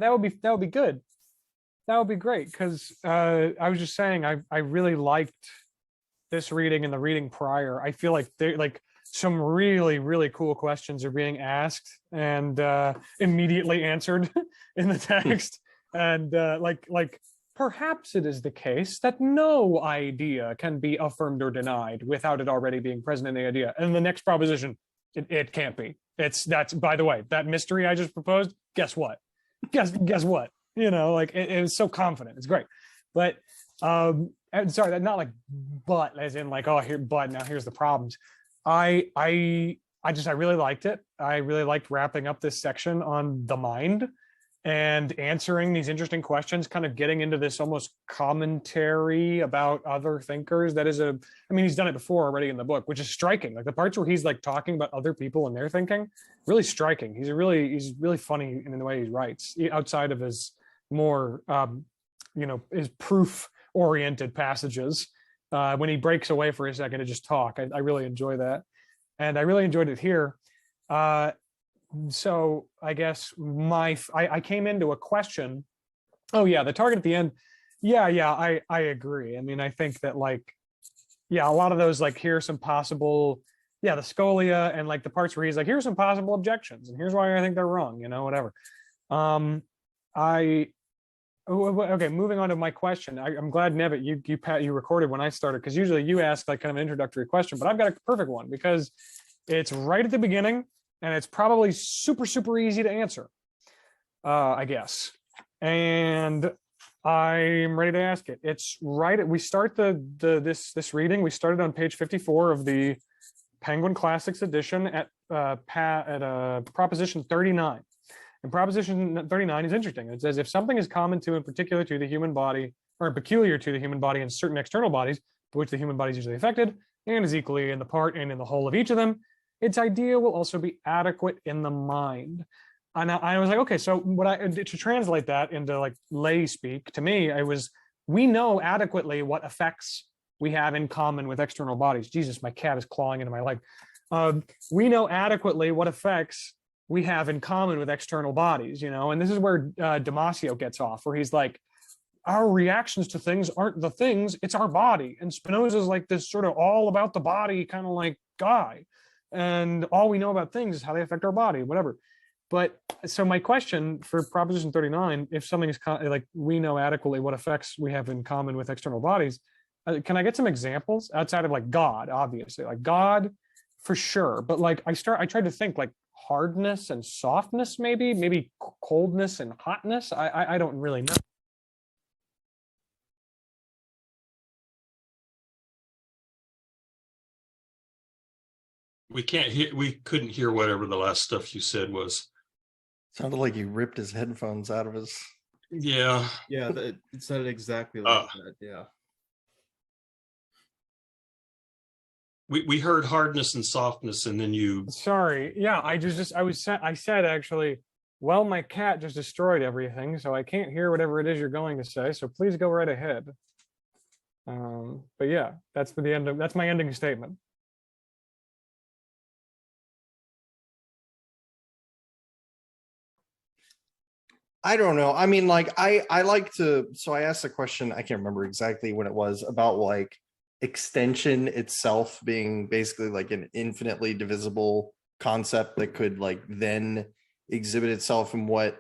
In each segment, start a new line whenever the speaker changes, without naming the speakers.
that would be good. That would be great, because I was just saying I really liked this reading and the reading prior. I feel like they like some really really cool questions are being asked and immediately answered in the text, and like perhaps it is the case that no idea can be affirmed or denied without it already being present in the idea. And the next proposition, it can't be. That's by the way, that mystery I just proposed. Guess what? Guess what? Like it was so confident. It's great. But and sorry, not like but as in like, oh here, but now here's the problems. I really liked it. I really liked wrapping up this section on the mind and answering these interesting questions, kind of getting into this almost commentary about other thinkers. That is I mean, he's done it before already in the book, which is striking. Like the parts where he's like talking about other people and their thinking, really striking. He's really funny in the way he writes, outside of his more, his proof oriented passages. When he breaks away for a second to just talk, I really enjoy that. And I really enjoyed it here. So I guess I came into a question. Oh yeah, the target at the end. Yeah, I agree. I mean, I think that like, yeah, a lot of those, like, here's some possible, yeah, the Scolia and like the parts where he's like, here's some possible objections and here's why I think they're wrong, whatever. Okay, moving on to my question. I'm glad, Nevitt, you recorded when I started, because usually you ask like kind of an introductory question, but I've got a perfect one because it's right at the beginning and it's probably super, super easy to answer, I guess. And I'm ready to ask it. It's right. We start this reading. We started on page 54 of the Penguin Classics edition at proposition 39. And proposition 39 is interesting. It says if something is common to and particular to the human body, or peculiar to the human body and certain external bodies, by which the human body is usually affected, and is equally in the part and in the whole of each of them, its idea will also be adequate in the mind. And I was like, okay, so to translate that into like lay speak, to me, we know adequately what effects we have in common with external bodies. Jesus, my cat is clawing into my leg. We know adequately what effects we have in common with external bodies, and this is where Damasio gets off, where he's like, our reactions to things aren't the things, it's our body. And Spinoza's like this sort of all about the body kind of like guy. And all we know about things is how they affect our body, whatever. But so my question for proposition 39, if something is like, we know adequately what effects we have in common with external bodies, can I get some examples outside of like God, obviously, like God for sure. But like I tried to think like hardness and softness, maybe coldness and hotness. I don't really know.
We couldn't hear whatever the last stuff you said was.
Sounded like he ripped his headphones out of his.
Yeah.
Yeah, it sounded exactly like that. Yeah.
We heard hardness and softness, and then you.
Sorry. Yeah, I said actually, well, my cat just destroyed everything, so I can't hear whatever it is you're going to say. So please go right ahead. But yeah, that's my ending statement.
I don't know. I mean, like I like to. So I asked a question. I can't remember exactly when it was, about like extension itself being basically like an infinitely divisible concept that could like then exhibit itself in what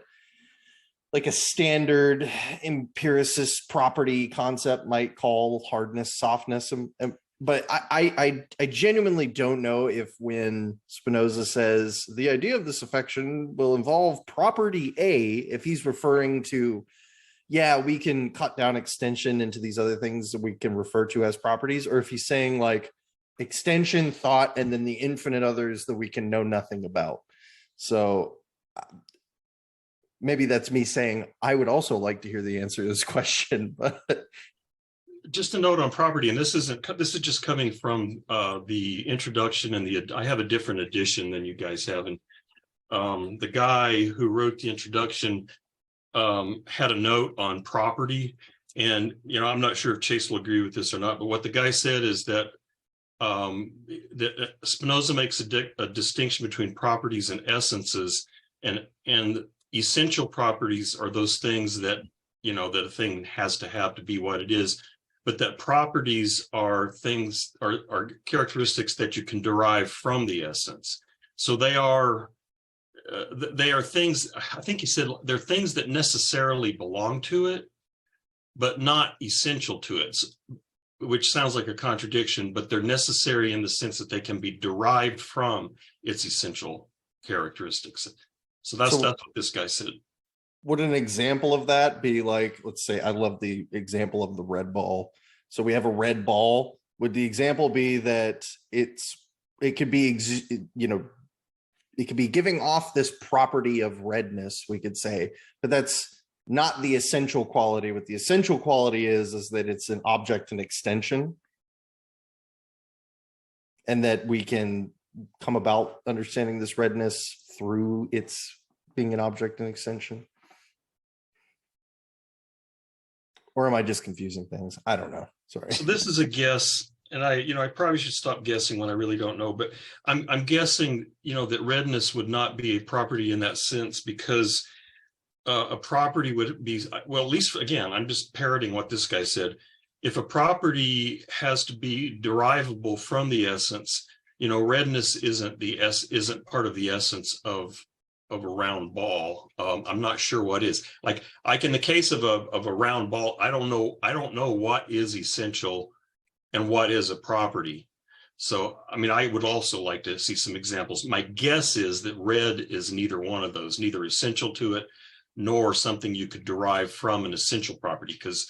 like a standard empiricist property concept might call hardness, softness. But I genuinely don't know if when Spinoza says the idea of this affection will involve property A, if he's referring to, yeah, we can cut down extension into these other things that we can refer to as properties, or if he's saying like extension, thought, and then the infinite others that we can know nothing about. So maybe that's me saying I would also like to hear the answer to this question. But
just a note on property, and this is just coming from the introduction, and I have a different edition than you guys have. And the guy who wrote the introduction had a note on property, and I'm not sure if Chase will agree with this or not, but what the guy said is that that Spinoza makes a distinction between properties and essences, and essential properties are those things that, that a thing has to have to be what it is, but that properties are things, are characteristics that you can derive from the essence. So they are things, I think you said they're things that necessarily belong to it, but not essential to it, which sounds like a contradiction, but they're necessary in the sense that they can be derived from its essential characteristics. So that's what this guy said.
Would an example of that be like, let's say, I love the example of the red ball. So we have a red ball. Would the example be that it could be, it could be giving off this property of redness, we could say, but that's not the essential quality. What the essential quality is that it's an object and extension, and that we can come about understanding this redness through its being an object and extension. Or am I just confusing things? I don't know. Sorry.
So this is a guess, and I probably should stop guessing when I really don't know, but I'm guessing, that redness would not be a property in that sense, because a property would be, well, at least again, I'm just parroting what this guy said. If a property has to be derivable from the essence, redness isn't part of the essence of a round ball. I'm not sure what is. Like in the case of a round ball, I don't know what is essential and what is a property. So, I would also like to see some examples. My guess is that red is neither one of those, neither essential to it, nor something you could derive from an essential property, because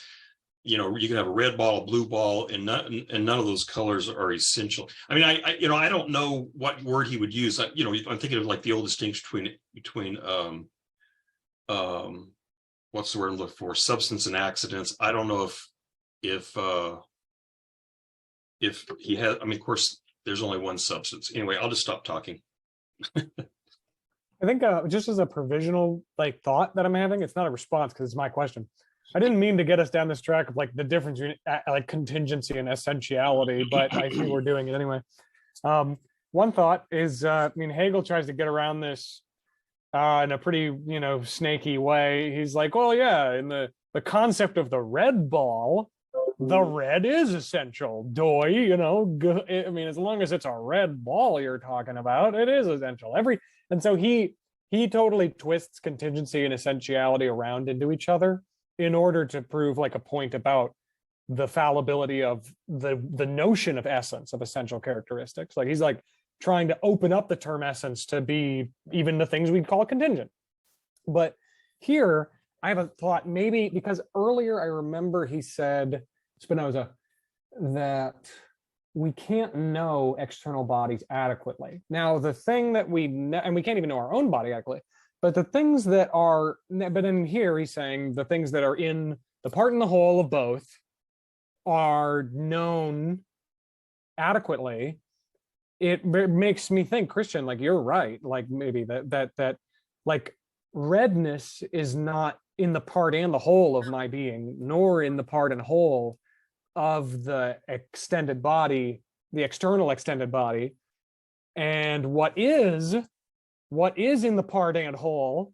you can have a red ball, a blue ball, and none of those colors are essential. I don't know what word he would use. I'm thinking of like the old distinction between what's the word I'm looking for? Substance and accidents. I don't know if he has. Of course, there's only one substance. Anyway, I'll just stop talking.
I think just as a provisional thought that I'm having, it's not a response because it's my question. I didn't mean to get us down this track of the difference between contingency and essentiality, but I think we're doing it anyway. One thought is, Hegel tries to get around this in a pretty, snaky way. He's like, well, yeah, in the concept of the red ball, the red is essential. Doy, as long as it's a red ball you're talking about, it is essential. And so he totally twists contingency and essentiality around into each other in order to prove a point about the fallibility of the notion of essence, of essential characteristics. He's trying to open up the term essence to be even the things we'd call contingent. But here I have a thought, maybe because earlier I remember he said, Spinoza, that we can't know external bodies adequately. Now, the thing that and we can't even know our own body adequately, but the things that are, but in here he's saying the things that are in the part and the whole of both are known adequately. It makes me think, Christian, you're right, maybe that redness is not in the part and the whole of my being, nor in the part and whole of the extended body, the external extended body. And what is in the part and whole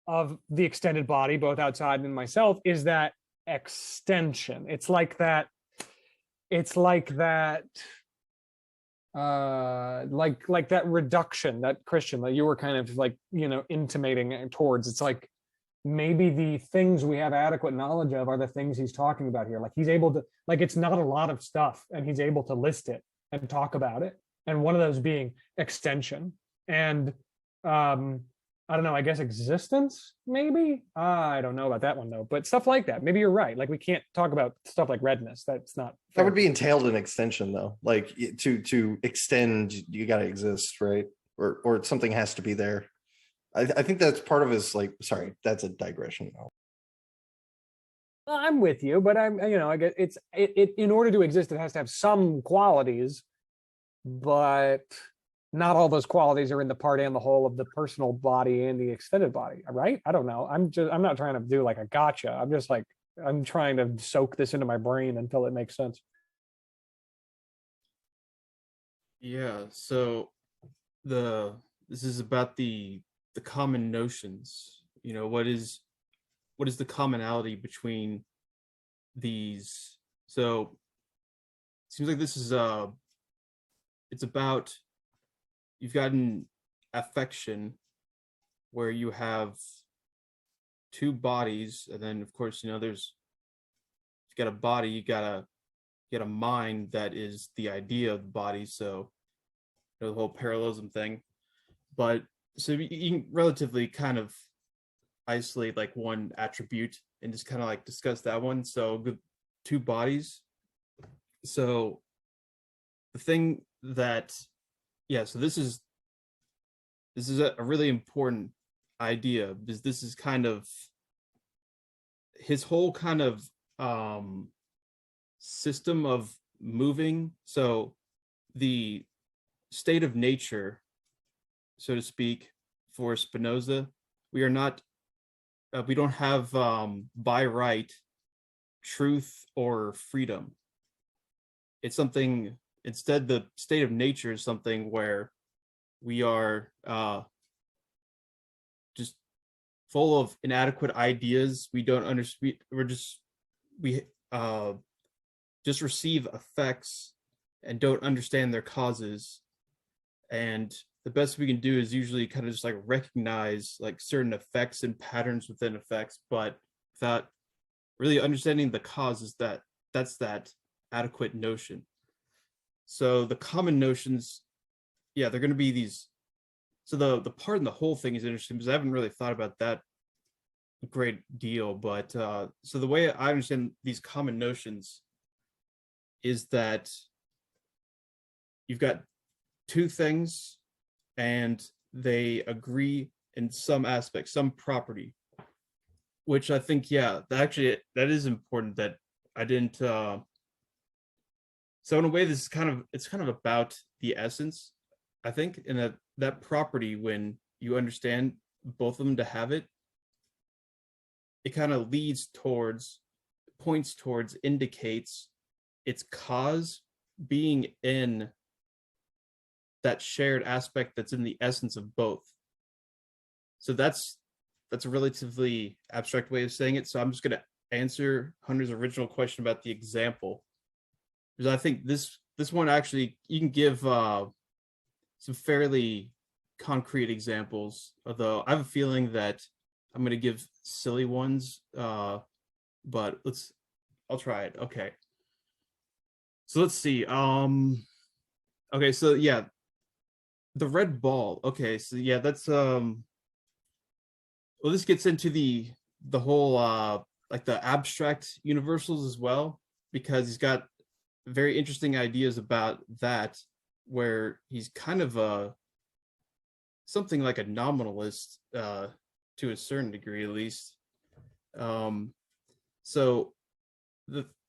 of the extended body, both outside and in myself, is that extension. It's like that reduction that, Christian, that you were kind of intimating towards. It's maybe the things we have adequate knowledge of are the things he's talking about here. He's able to, it's not a lot of stuff, and he's able to list it and talk about it. And one of those being extension. And I don't know, I guess existence, maybe? I don't know about that one though, but stuff like that. Maybe you're right. We can't talk about stuff like redness. That's not fair.
That would be entailed in extension though. To extend, you got to exist, right? Or something has to be there. I think that's part of his sorry, that's a digression though.
Well, I'm with you, but I guess it in order to exist, it has to have some qualities, but not all those qualities are in the part and the whole of the personal body and the extended body, right? I don't know. I'm not trying to do a gotcha. I'm just I'm trying to soak this into my brain until it makes sense.
Yeah, so this is about the common notions, what is the commonality between these? So it seems like this is it's about, you've got an affection where you have two bodies, and then of course, there's, you've got a body, you got a mind that is the idea of the body. So the whole parallelism thing. But so you can relatively kind of isolate like one attribute and just kind of like discuss that one. So the two bodies. So the thing that, yeah, so this is a really important idea, because this is kind of his whole kind of system of moving. So the state of nature, so to speak, for Spinoza, we are not, we don't have by right truth or freedom. It's something, instead, the state of nature is something where we are just full of inadequate ideas. We don't understand. We just receive effects and don't understand their causes. And the best we can do is usually kind of just like recognize like certain effects and patterns within effects, but without really understanding the causes. That's that adequate notion. So the common notions, yeah, they're going to be these. So the part in the whole thing is interesting, because I haven't really thought about that a great deal. But so the way I understand these common notions is that you've got two things and they agree in some aspect, some property, which I think, yeah, that is important that I didn't. So in a way, this is it's kind of about the essence, I think, in that property, when you understand both of them to have it, it kind of points towards, indicates its cause being in that shared aspect that's in the essence of both. So that's a relatively abstract way of saying it. So I'm just going to answer Hunter's original question about the example, because I think this one actually, you can give some fairly concrete examples, although I have a feeling that I'm going to give silly ones, but I'll try it. Okay. So let's see. Okay, so yeah, the red ball. Okay, so yeah, that's well, this gets into the whole like the abstract universals as well, because he's got very interesting ideas about that, where he's kind of something like a nominalist, to a certain degree at least. So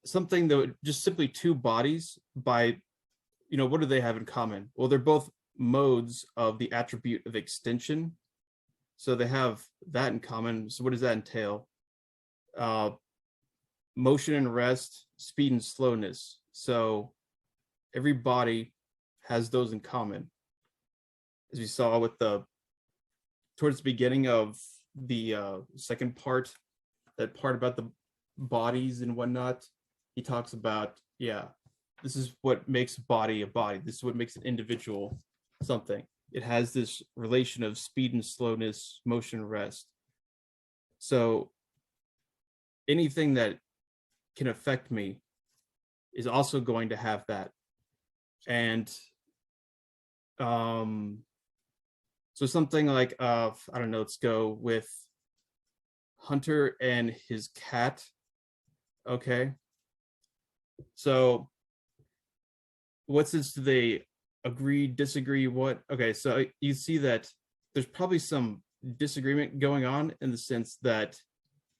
something that would just simply two bodies, by, what do they have in common? Well, they're both modes of the attribute of extension. So they have that in common. So what does that entail? Motion and rest, speed and slowness. So every body has those in common. As we saw with towards the beginning of the second part, that part about the bodies and whatnot, he talks about, yeah, this is what makes a body a body. This is what makes an individual something. It has this relation of speed and slowness, motion and rest. So anything that can affect me is also going to have that. And so something like I don't know, let's go with Hunter and his cat. Okay. So what sense do they agree, disagree? What? Okay, so you see that there's probably some disagreement going on, in the sense that,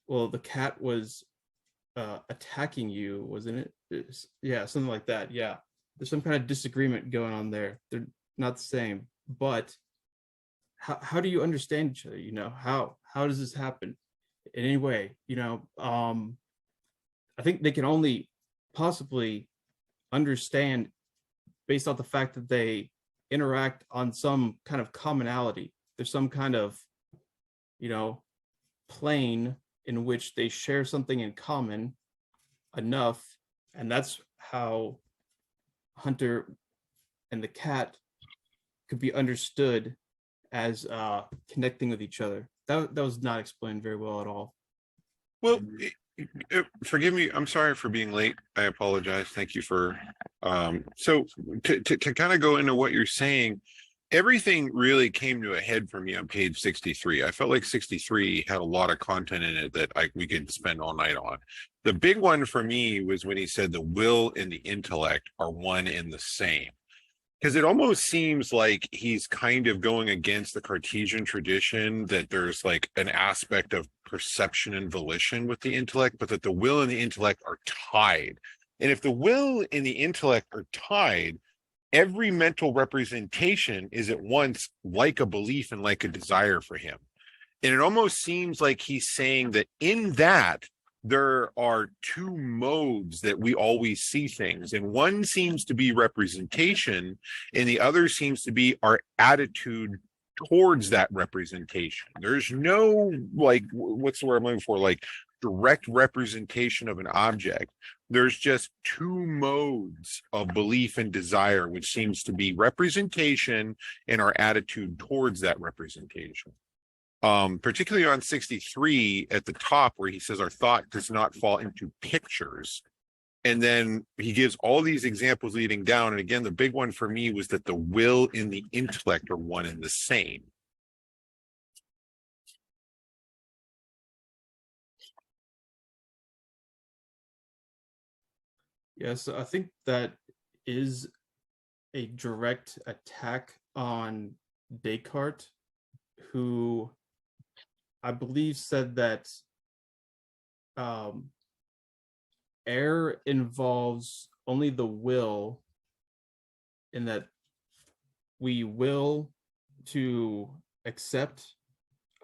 well, the cat was attacking you, wasn't it? Yeah, something like that. Yeah, there's some kind of disagreement going on there. They're not the same. But how do you understand each other? How does this happen in any way? I think they can only possibly understand based off the fact that they interact on some kind of commonality. There's some kind of, plane in which they share something in common enough, and that's how Hunter and the cat could be understood as connecting with each other. That was not explained very well at all.
Well, forgive me. I'm sorry for being late. I apologize. Thank you for. So to kind of go into what you're saying, everything really came to a head for me on page 63. I felt like 63 had a lot of content in it that we could spend all night on. The big one for me was when he said the will and the intellect are one and the same. Because it almost seems like he's kind of going against the Cartesian tradition, that there's like an aspect of perception and volition with the intellect, but that the will and the intellect are tied. And if the will and the intellect are tied, every mental representation is at once like a belief and like a desire for him. And it almost seems like he's saying that in that, there are two modes that we always see things, and one seems to be representation and the other seems to be our attitude towards that representation. There's no, like, what's the word I'm looking for, like direct representation of an object. There's just two modes of belief and desire, which seems to be representation and our attitude towards that representation. Particularly on 63 at the top, where he says our thought does not fall into pictures. And then he gives all these examples leading down. And again, the big one for me was that the will and the intellect are one and the same.
Yes, I think that is a direct attack on Descartes, who I believe said that error involves only the will, in that we will to accept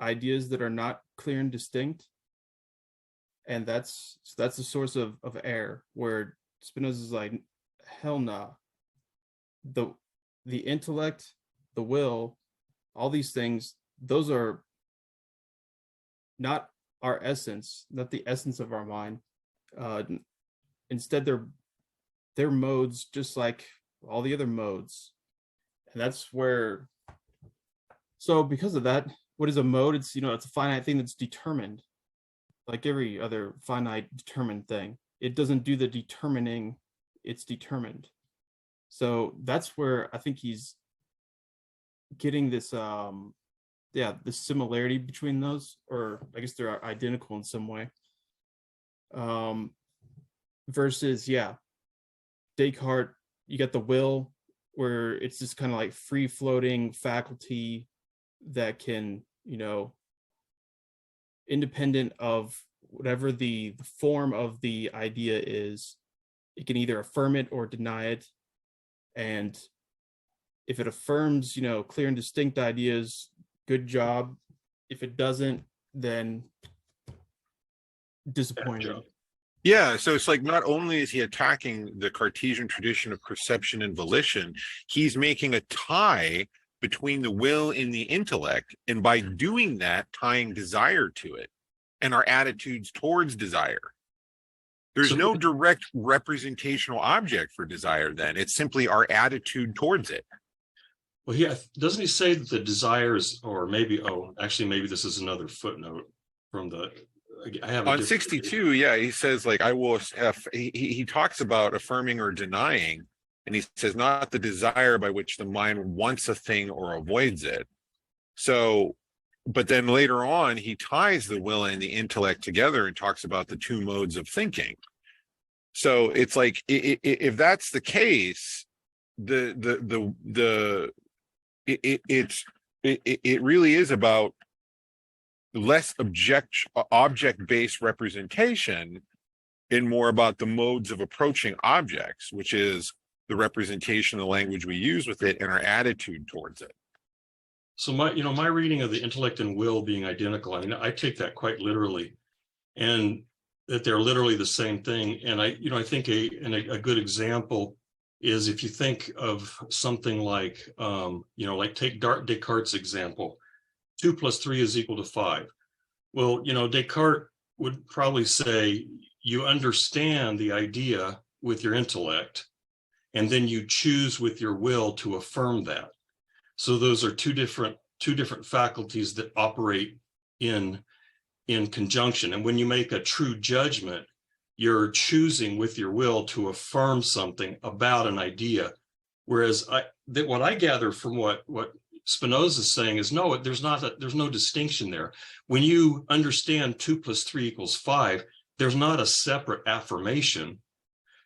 ideas that are not clear and distinct, and that's the source of error, where Spinoza is like, hell nah. The intellect, the will, all these things, those are not our essence, not the essence of our mind. Instead, they're modes just like all the other modes. And that's where, so because of that, what is a mode? It's, it's a finite thing that's determined, like every other finite determined thing. It doesn't do the determining, it's determined. So that's where I think he's getting this the similarity between those, or I guess they're identical in some way. Versus, Descartes, you got the will, where it's just kind of like free floating faculty that can, independent of whatever the form of the idea is, it can either affirm it or deny it. And if it affirms, clear and distinct ideas, good job. If it doesn't, then disappointed.
Yeah, so it's like not only is he attacking the Cartesian tradition of perception and volition, he's making a tie between the will and the intellect, and by doing that, tying desire to it and our attitudes towards desire. There's no direct representational object for desire then. It's simply our attitude towards it.
Well, doesn't he say that the desires, or maybe this is another footnote from the, I have
on 62, he says, like, I will have, he talks about affirming or denying, and he says not the desire by which the mind wants a thing or avoids it. So, but then later on, he ties the will and the intellect together and talks about the two modes of thinking. So it's like, if that's the case, it really is about less object-based representation and more about the modes of approaching objects, which is the representation of the language we use with it and our attitude towards it.
So my reading of the intellect and will being identical, I mean, I take that quite literally, and that they're literally the same thing. And I think a good example is if you think of something like, like take Descartes' example, 2 + 3 is equal to 5. Well, Descartes would probably say you understand the idea with your intellect, and then you choose with your will to affirm that. So those are two different faculties that operate in conjunction. And when you make a true judgment, you're choosing with your will to affirm something about an idea. Whereas what I gather from what Spinoza is saying is no, there's no distinction there. When you understand 2 + 3 = 5, there's not a separate affirmation.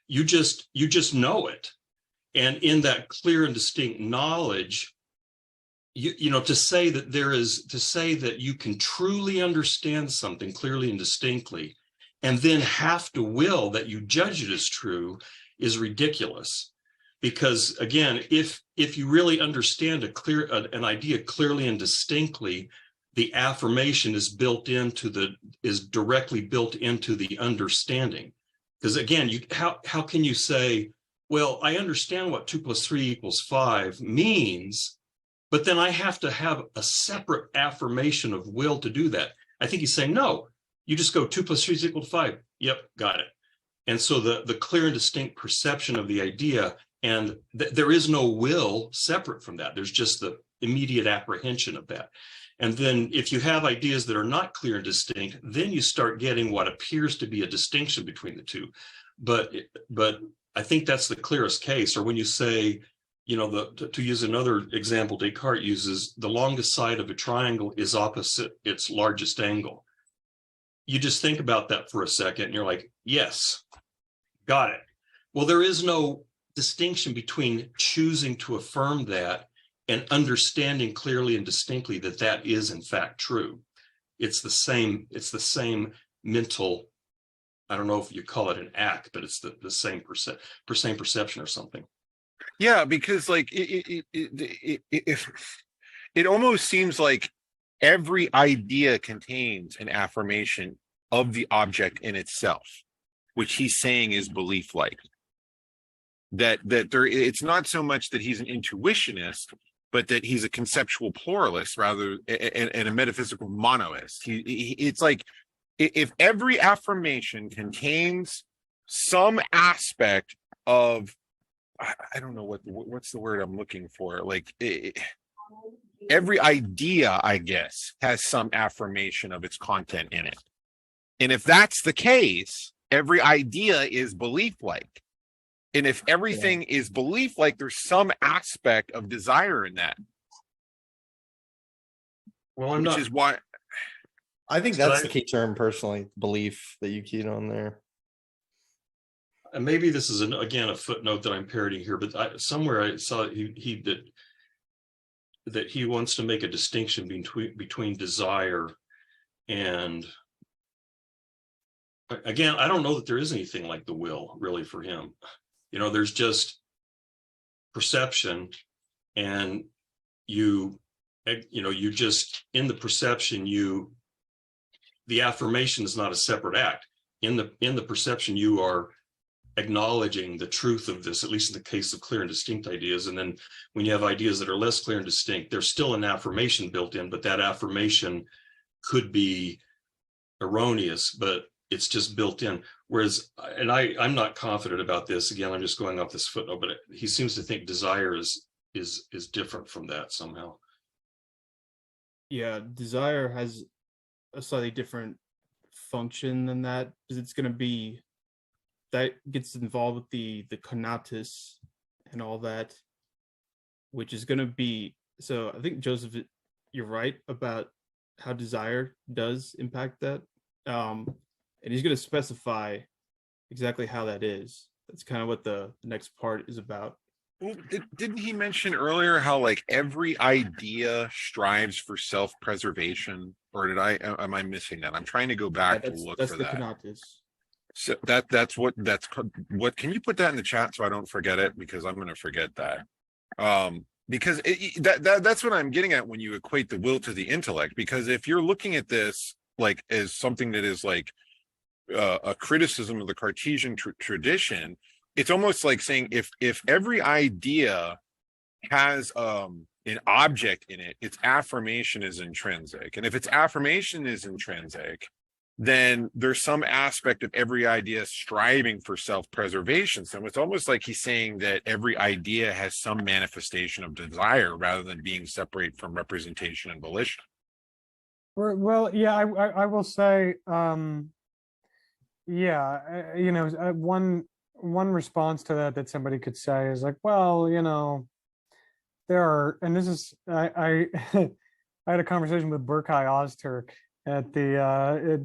You just know it. And in that clear and distinct knowledge, to say that you can truly understand something clearly and distinctly, and then have to will that you judge it as true, is ridiculous. Because again, if you really understand an idea clearly and distinctly, the affirmation is directly built into the understanding. Because again, how can you say, well, I understand what 2 + 3 = 5 means, but then I have to have a separate affirmation of will to do that? I think he's saying, no, you just go 2 + 3 = 5. Yep, got it. And so the clear and distinct perception of the idea, and there is no will separate from that. There's just the immediate apprehension of that. And then if you have ideas that are not clear and distinct, then you start getting what appears to be a distinction between the two. But I think that's the clearest case. Or when you say, to use another example Descartes uses, the longest side of a triangle is opposite its largest angle. You just think about that for a second and you're like, yes, got it. Well, there is no distinction between choosing to affirm that and understanding clearly and distinctly that that is in fact true. It's the same mental, I don't know if you call it an act, but it's the same perception or something.
Yeah, because like it almost seems like every idea contains an affirmation of the object in itself, which he's saying is belief like. That there, it's not so much that he's an intuitionist, but that he's a conceptual pluralist rather and a metaphysical monoist. It's like if every affirmation contains some aspect of, I don't know what's the word I'm looking for. Like every idea, I guess, has some affirmation of its content in it. And if that's the case, every idea is belief-like. And if everything is belief-like, there's some aspect of desire in that.
Well,
which is why
I think that's the key term personally, belief that you keyed on there.
And maybe this is again a footnote that I'm parroting here, but somewhere I saw that he wants to make a distinction between desire and, again, I don't know that there is anything like the will really for him. There's just perception, and you just, in the perception, the affirmation is not a separate act. In the perception, you are acknowledging the truth of this, at least in the case of clear and distinct ideas. And then when you have ideas that are less clear and distinct, there's still an affirmation built in, but that affirmation could be erroneous, but it's just built in. Whereas, and I'm not confident about this, again, I'm just going off this footnote, but he seems to think desire is different from that somehow.
Yeah, desire has a slightly different function than that, because it's going to be, that gets involved with the conatus and all that, which is going to be, so I think, Joseph, you're right about how desire does impact that. And he's going to specify exactly how that is. That's kind of what the next part is about.
Well, didn't he mention earlier how like every idea strives for self-preservation? Or am I missing that? I'm trying to go back to look for that.
Conatus.
So that's what can you put that in the chat so I don't forget it, because I'm going to forget that. Because that's what I'm getting at when you equate the will to the intellect. Because if you're looking at this like as something that is like a criticism of the Cartesian tradition, it's almost like saying if every idea has an object in it, its affirmation is intrinsic. And if its affirmation is intrinsic, then there's some aspect of every idea striving for self-preservation. So it's almost like he's saying that every idea has some manifestation of desire rather than being separate from representation and volition.
Well, yeah, I will say, one response to that somebody could say is like, well, there are, and this is, I I had a conversation with Berkay Ozturk at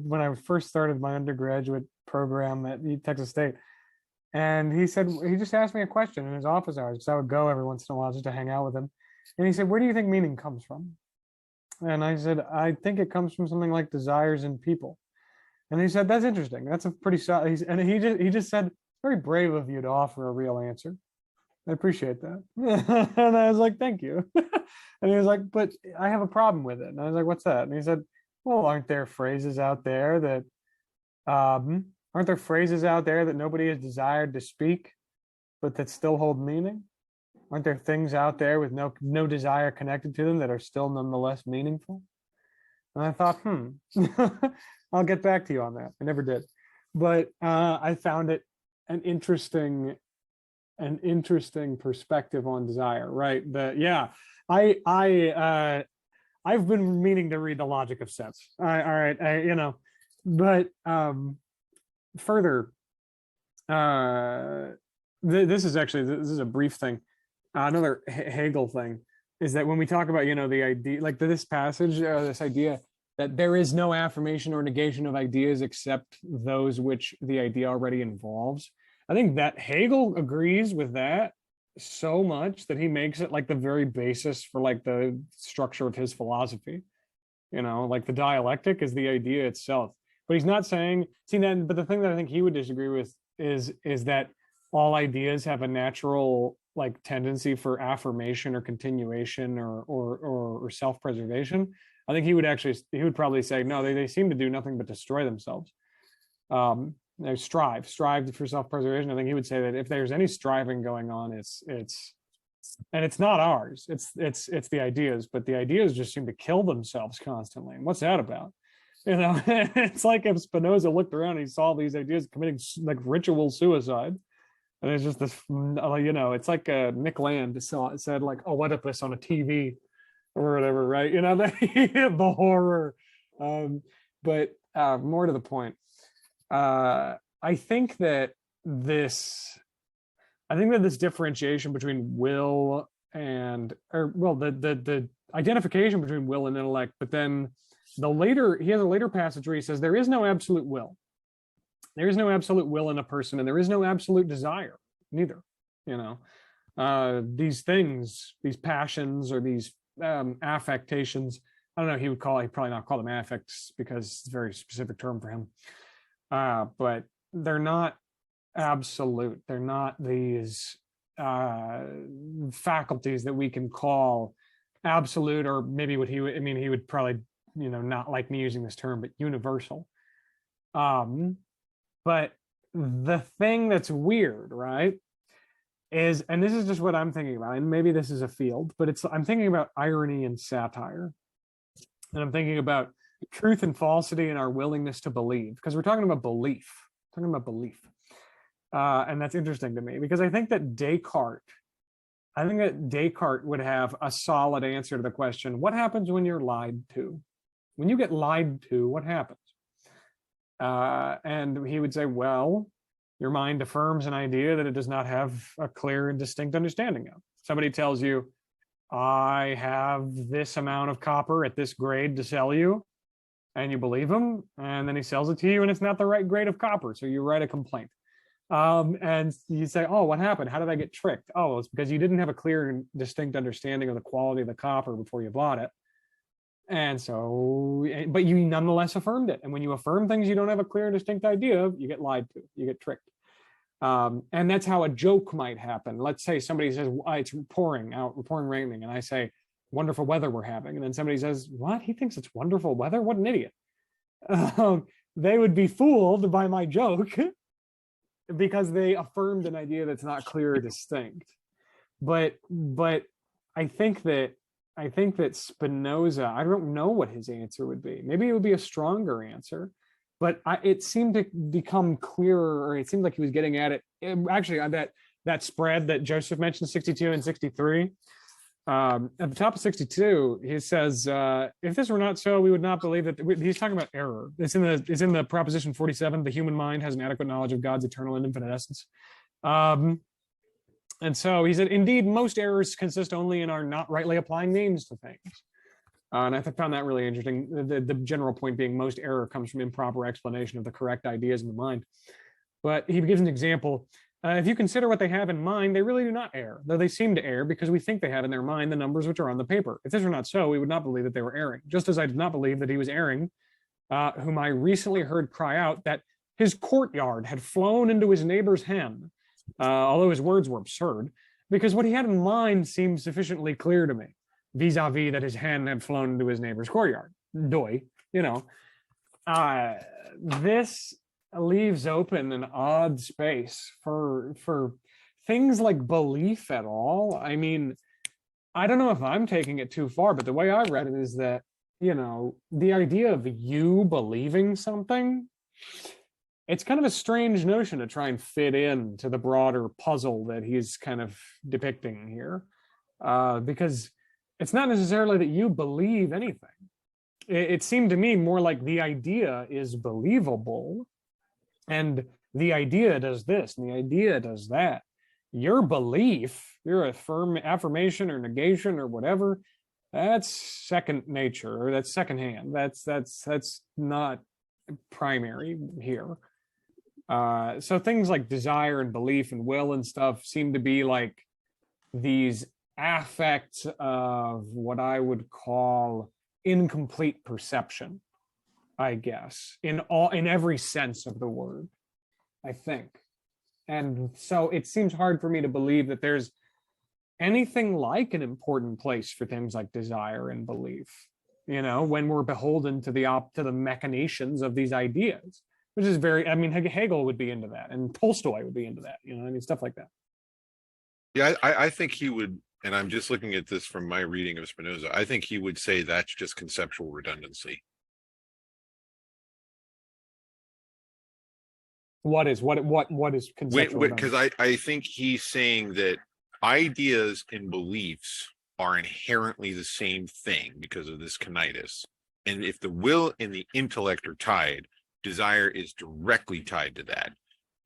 when I first started my undergraduate program at Texas State. And he just asked me a question in his office hours, because I would go every once in a while just to hang out with him. And he said, where do you think meaning comes from? And I said, I think it comes from something like desires in people. And he said, that's interesting. That's a pretty solid, and he just said, very brave of you to offer a real answer. I appreciate that. And I was like, thank you. And he was like, but I have a problem with it. And I was like, what's that? And he said, well, aren't there phrases out there that nobody has desired to speak, but that still hold meaning? Aren't there things out there with no desire connected to them that are still nonetheless meaningful? And I thought, I'll get back to you on that. I never did. But I found it an interesting perspective on desire, right? I've been meaning to read The Logic of Sense. But further, this is a brief thing. Another Hegel thing is that when we talk about, the idea, like this passage, this idea that there is no affirmation or negation of ideas except those which the idea already involves. I think that Hegel agrees with that so much that he makes it like the very basis for like the structure of his philosophy. Like the dialectic is the idea itself. But he's not saying, but the thing that I think he would disagree with is that all ideas have a natural like tendency for affirmation or continuation or self-preservation. I think he would probably say, no, they seem to do nothing but destroy themselves. They strive for self-preservation. I think he would say that if there's any striving going on, it's not ours. It's the ideas, but the ideas just seem to kill themselves constantly. And what's that about? It's like if Spinoza looked around and he saw these ideas committing like ritual suicide. And it's just this, it's like Nick Land said like Oedipus on a TV or whatever, right? The horror. But more to the point, I think that this differentiation between will the identification between will and intellect, but then he has a later passage where he says there is no absolute will. There is no absolute will in a person, and there is no absolute desire, neither. These things, these passions or these affectations, I don't know, he'd probably not call them affects because it's a very specific term for him. But they're not absolute. They're not these faculties that we can call absolute, or maybe he would probably, not like me using this term, but universal. But the thing that's weird, right, is, and this is just what I'm thinking about, and maybe this is a field, but I'm thinking about irony and satire. And I'm thinking about truth and falsity and our willingness to believe, because we're talking about belief. And that's interesting to me, because I think that Descartes would have a solid answer to the question, what happens when you're lied to? When you get lied to, what happens? And he would say, well, your mind affirms an idea that it does not have a clear and distinct understanding of. Somebody tells you, I have this amount of copper at this grade to sell you, and you believe him, and then he sells it to you and it's not the right grade of copper, so you write a complaint. And you say, oh, what happened? How did I get tricked? Oh, it's because you didn't have a clear and distinct understanding of the quality of the copper before you bought it. And so, but you nonetheless affirmed it. And when you affirm things you don't have a clear and distinct idea of, you get lied to, you get tricked. And that's how a joke might happen. Let's say somebody says, it's pouring raining. And I say, wonderful weather we're having. And then somebody says, what? He thinks it's wonderful weather? What an idiot. They would be fooled by my joke because they affirmed an idea that's not clear or distinct. But I think that I think that Spinoza, I don't know what his answer would be. Maybe it would be a stronger answer, but it seemed to become clearer, or it seemed like he was getting at it. Actually, on that spread that Joseph mentioned, 62 and 63. At the top of 62, he says, if this were not so, we would not believe that. He's talking about error. It's in the proposition 47. The human mind has an adequate knowledge of God's eternal and infinite essence. And so he said, indeed, most errors consist only in our not rightly applying names to things. And I found that really interesting. The general point being most error comes from improper explanation of the correct ideas in the mind. But he gives an example. If you consider what they have in mind, they really do not err, though they seem to err because we think they have in their mind the numbers which are on the paper. If this were not so, we would not believe that they were erring, just as I did not believe that he was erring, whom I recently heard cry out that his courtyard had flown into his neighbor's hen, although his words were absurd, because what he had in mind seemed sufficiently clear to me, vis-a-vis that his hen had flown into his neighbor's courtyard. Doy, this leaves open an odd space for things like belief at all. I mean, I don't know if I'm taking it too far, but the way I read it is that, the idea of you believing something, it's kind of a strange notion to try and fit in to the broader puzzle that he's kind of depicting here, because it's not necessarily that you believe anything. It seemed to me more like the idea is believable, and the idea does this, and the idea does that. Your belief, your affirmation or negation or whatever, that's second nature, or that's secondhand. That's not primary here. So things like desire and belief and will and stuff seem to be like these affects of what I would call incomplete perception, I guess, in every sense of the word, I think. And so it seems hard for me to believe that there's anything like an important place for things like desire and belief, when we're beholden to the machinations of these ideas, which is Hegel would be into that, and Tolstoy would be into that, stuff like that.
Yeah, I think he would, and I'm just looking at this from my reading of Spinoza, I think he would say that's just conceptual redundancy.
What is conceptual?
Because I think he's saying that ideas and beliefs are inherently the same thing because of this coitus. And if the will and the intellect are tied, desire is directly tied to that.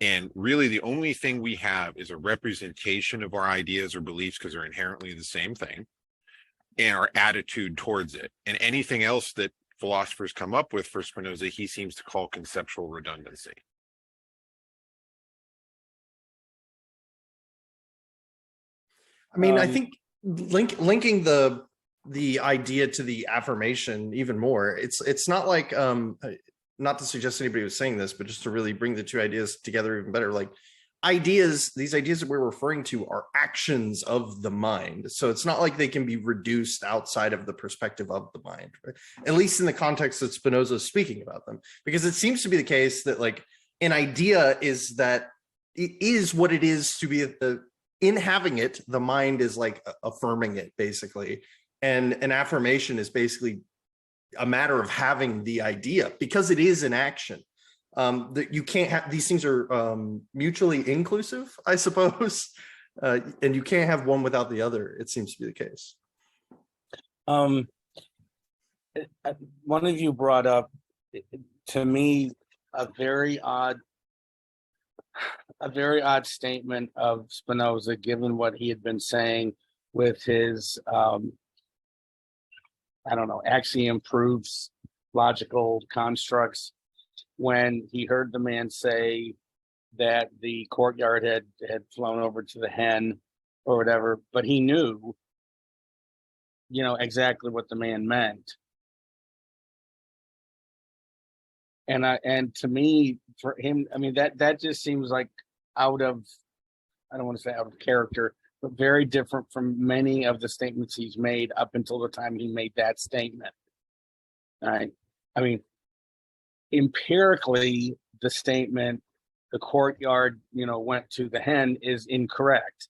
And really the only thing we have is a representation of our ideas or beliefs, because they're inherently the same thing, and our attitude towards it. And anything else that philosophers come up with for Spinoza, he seems to call conceptual redundancy.
I mean, I think linking the idea to the affirmation even more, it's not like not to suggest anybody was saying this, but just to really bring the two ideas together even better. Like these ideas that we're referring to are actions of the mind. So it's not like they can be reduced outside of the perspective of the mind, right? At least in the context that Spinoza is speaking about them, because it seems to be the case that like an idea is that it is what it is to be in having it, the mind is like affirming it basically. And an affirmation is basically a matter of having the idea because it is an action. That you can't have, these things are mutually inclusive, I suppose. And you can't have one without the other. It seems to be the case.
One of you brought up, to me, a very odd statement of Spinoza, given what he had been saying with his, axiom proofs, logical constructs, when he heard the man say that the courtyard had flown over to the hen or whatever, but he knew, exactly what the man meant. And to me, for him, I mean, that just seems like out of, I don't want to say out of character, but very different from many of the statements he's made up until the time he made that statement. All right. I mean, empirically, the statement, the courtyard, went to the hen is incorrect.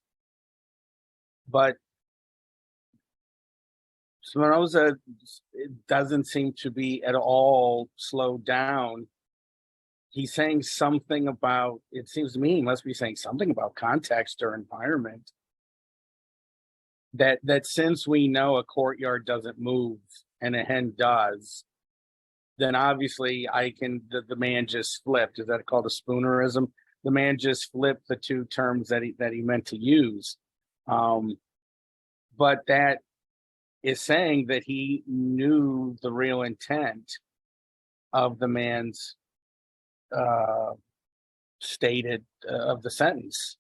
But Spinoza, it doesn't seem to be at all slowed down. He's saying something about, it seems to me he must be saying something about context or environment. That since we know a courtyard doesn't move and a hen does, then obviously the man just flipped. Is that called a spoonerism? The man just flipped the two terms that he meant to use. But that is saying that he knew the real intent of the man's stated of the sentence.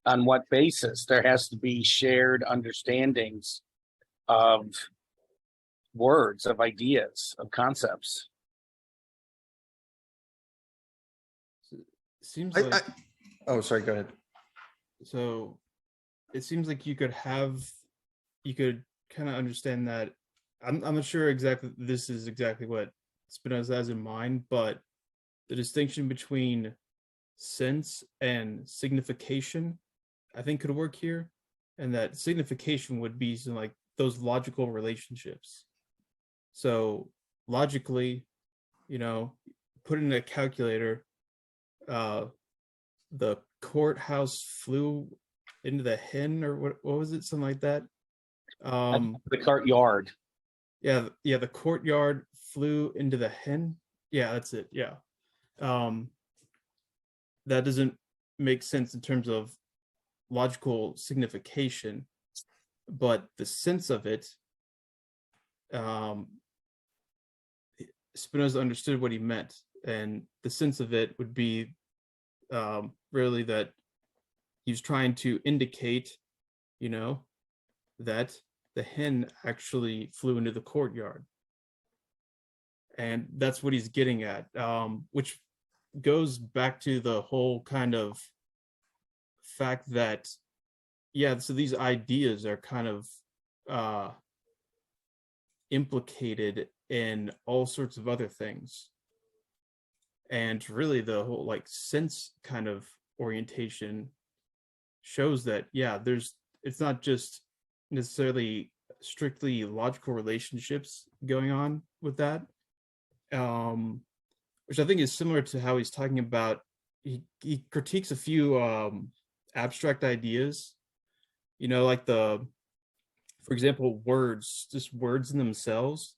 On what basis? There has to be shared understandings of words, of ideas, of concepts.
Seems
I,
like
I, oh, sorry. Go ahead.
so. It seems like you could kind of understand that. I'm not sure exactly. This is exactly what Spinoza has in mind, but the distinction between sense and signification, I think, could work here, and that signification would be some, like, those logical relationships. So logically, put in a calculator, the courthouse flew into the hen, or what was it? Something like that.
The courtyard.
Yeah, the courtyard flew into the hen. Yeah, that's it. Yeah. That doesn't make sense in terms of logical signification, but the sense of it, Spinoza understood what he meant, and the sense of it would be really that he was trying to indicate, that the hen actually flew into the courtyard. And that's what he's getting at, which goes back to the whole kind of fact that, so these ideas are kind of implicated in all sorts of other things. And really the whole sense kind of orientation shows that, it's not just necessarily strictly logical relationships going on with that, which I think is similar to how he's talking about, he critiques a few abstract ideas, for example, words, just words in themselves.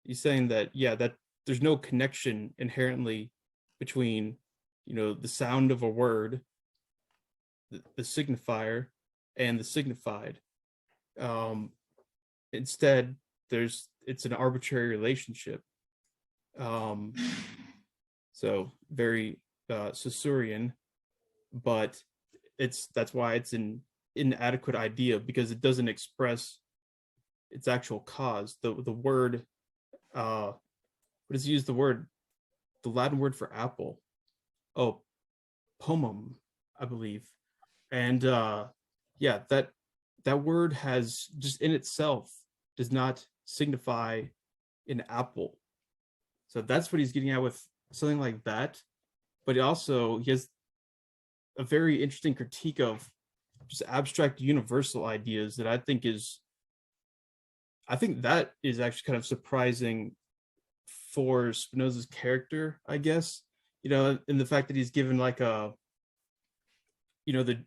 He's saying that, that there's no connection inherently between, the sound of a word, the signifier, and the signified. Instead, it's an arbitrary relationship. So very Saussurean, but that's why it's an inadequate idea, because it doesn't express its actual cause. The word, what is used? The Latin word for apple. Oh, pomum, I believe. And that word has just in itself does not signify an apple. So that's what he's getting at with something like that. But he has a very interesting critique of just abstract universal ideas that I think that is actually kind of surprising for Spinoza's character, I guess, in the fact that he's given the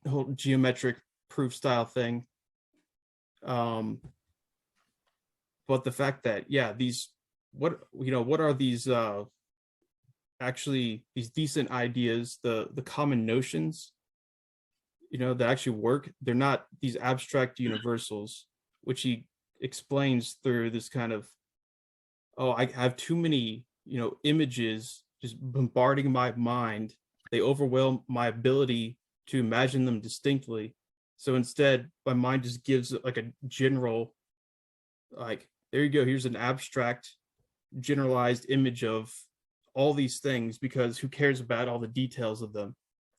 whole geometric proof style thing. But the fact that, what are these actually these decent ideas, the common notions, that actually work. They're not these abstract universals, which he explains through this kind of, I have too many, images just bombarding my mind. They overwhelm my ability to imagine them distinctly. So instead, my mind just gives a general, there you go, here's an abstract, generalized image of all these things, because who cares about all the details of them?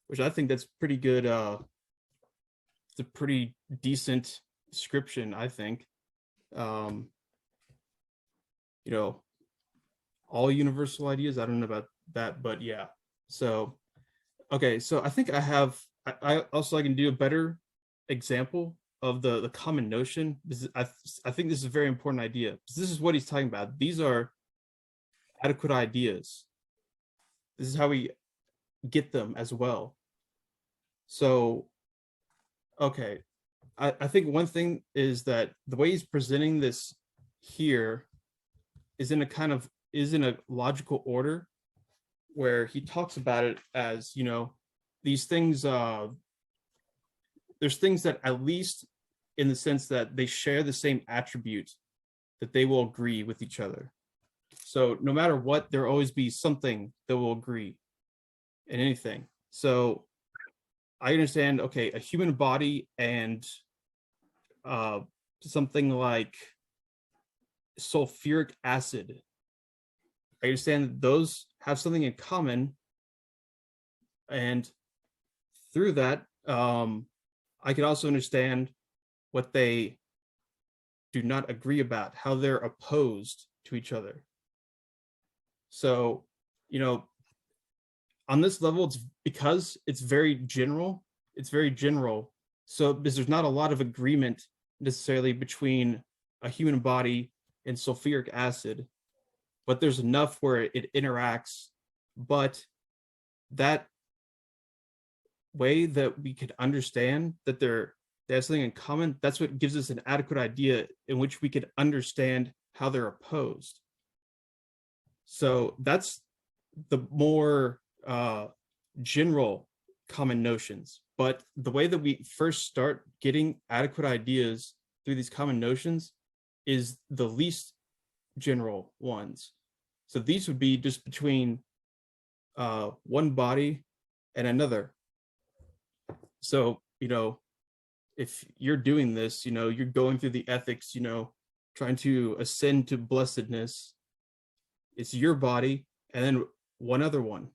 Which I think that's pretty good. It's a pretty decent description, I think. All universal ideas, I don't know about that, but yeah. So, okay, so I think I also can do a better example of the common notion. I think this is a very important idea. This is what he's talking about. These are adequate ideas. This is how we get them as well. So, okay, I think one thing is that the way he's presenting this here is in a logical order, where he talks about it as, these things, there's things that, at least in the sense that they share the same attribute, that they will agree with each other. So no matter what, there'll always be something that will agree in anything. So I understand, okay, a human body and something like sulfuric acid. I understand that those have something in common, and through that, I can also understand what they do not agree about, how they're opposed to each other. So, on this level, it's because it's very general. It's very general. So because there's not a lot of agreement necessarily between a human body and sulfuric acid, but there's enough where it interacts. But that way that we could understand that they have something in common, that's what gives us an adequate idea in which we could understand how they're opposed. So that's the more general common notions. But the way that we first start getting adequate ideas through these common notions is the least general ones. So these would be just between one body and another. So, if you're doing this, you're going through the ethics, trying to ascend to blessedness, it's your body and then one other one.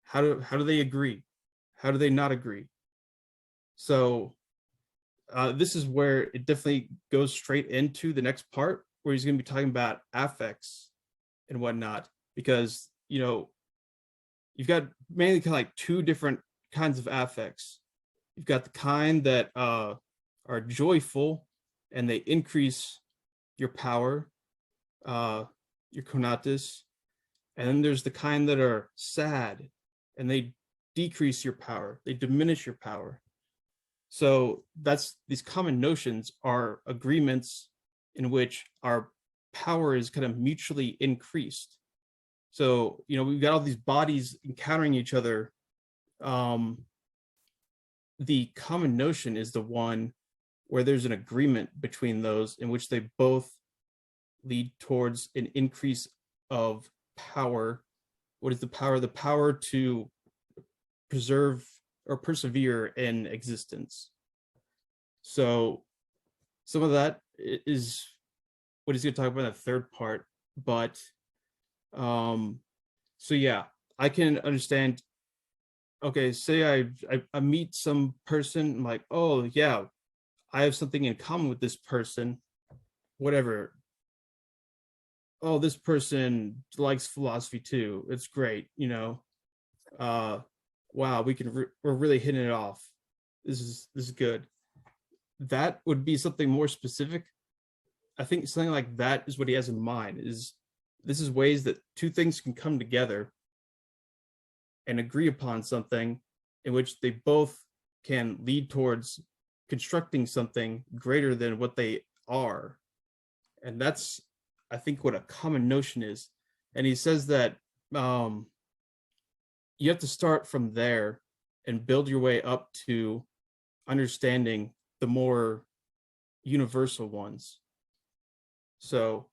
How do they agree? How do they not agree? So this is where it definitely goes straight into the next part, where he's going to be talking about affects and whatnot, because you've got mainly kind of like two different kinds of affects. You've got the kind that are joyful and they increase your power, your conatus, and then there's the kind that are sad and they decrease your power, they diminish your power. So these common notions are agreements in which our power is kind of mutually increased. So, we've got all these bodies encountering each other. The common notion is the one where there's an agreement between those in which they both lead towards an increase of power. What is the power? The power to preserve or persevere in existence. So some of that is what he's going to talk about in the third part. But so yeah, I can understand. Okay, say I meet some person, I'm like, oh yeah, I have something in common with this person, whatever. Oh, this person likes philosophy too. It's great, wow, we're really hitting it off. This is good. That would be something more specific. I think something like that is what he has in mind. This is ways that two things can come together and agree upon something in which they both can lead towards constructing something greater than what they are. And that's, I think, what a common notion is. And he says that you have to start from there and build your way up to understanding the more universal ones. So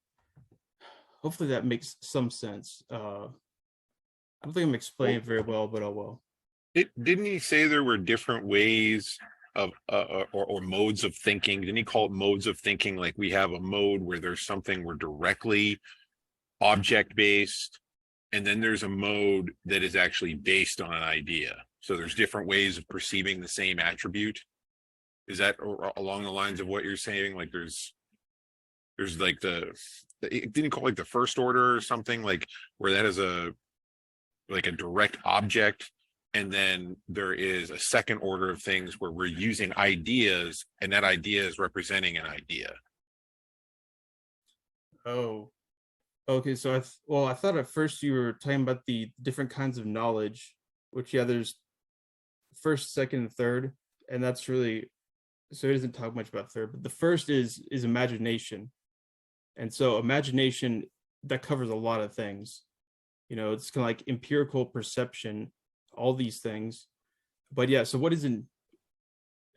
hopefully that makes some sense. I don't think I'm explaining it very well, but oh well.
Didn't he say there were different ways of or modes of thinking? Didn't he call it modes of thinking? Like we have a mode where there's something we're directly object based, and then there's a mode that is actually based on an idea. So there's different ways of perceiving the same attribute. Is that along the lines of what you're saying? Like there's like it didn't call it like the first order or something, like where that is like a direct object, And then there is a second order of things where we're using ideas, and that idea is representing an idea.
Oh, okay. So I thought at first you were talking about the different kinds of knowledge, which yeah, there's first, second, and third, and that's really, so it doesn't talk much about third, but the first is imagination. And so imagination, that covers a lot of things. You know, it's kind of like empirical perception, all these things. But yeah, so what is an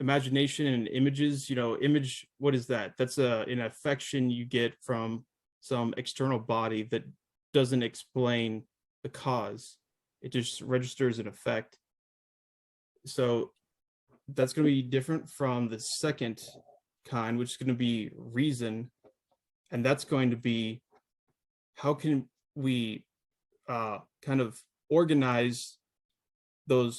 imagination and images? You know, image, what is that? That's an affection you get from some external body that doesn't explain the cause. It just registers an effect. So that's going to be different from the second kind, which is going to be reason. And that's going to be, how can we kind of organize that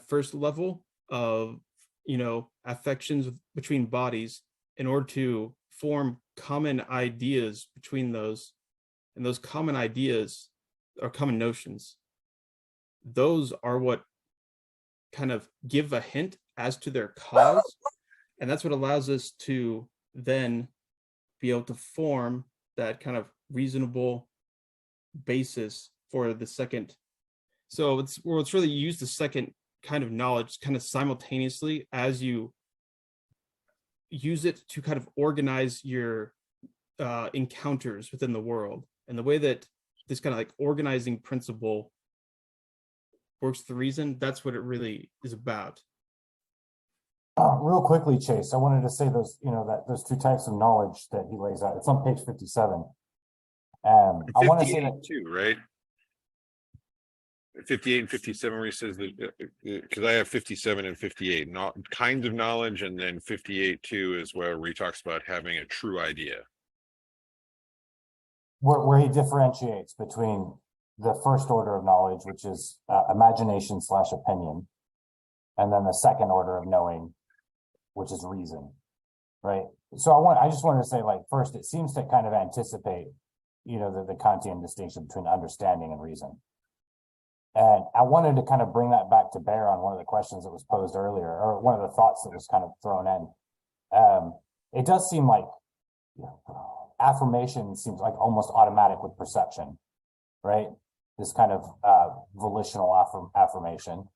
first level of, you know, affections between bodies in order to form common ideas between those. And those common ideas or common notions, those are what kind of give a hint as to their cause. And that's what allows us to then be able to form that kind of reasonable basis for the second. So it's really use the second kind of knowledge kind of simultaneously as you use it to kind of organize your encounters within the world. And the way that this kind of like organizing principle works the reason, that's what it really is about.
Real quickly, Chase, I wanted to say those, you know, that those two types of knowledge that he lays out. It's on page 57. I want to say that
too, right? 58 and 57, where he says that, because I have 57 and 58, not kinds of knowledge, and then 58 too is where he talks about having a true idea.
where he differentiates between the first order of knowledge, which is imagination / opinion, and then the second order of knowing, which is reason, right? So I just wanted to say, like, first, it seems to kind of anticipate, you know, the Kantian distinction between understanding and reason. And I wanted to kind of bring that back to bear on one of the questions that was posed earlier, or one of the thoughts that was kind of thrown in. It does seem like, you know, affirmation seems like almost automatic with perception, right? This kind of volitional affirmation.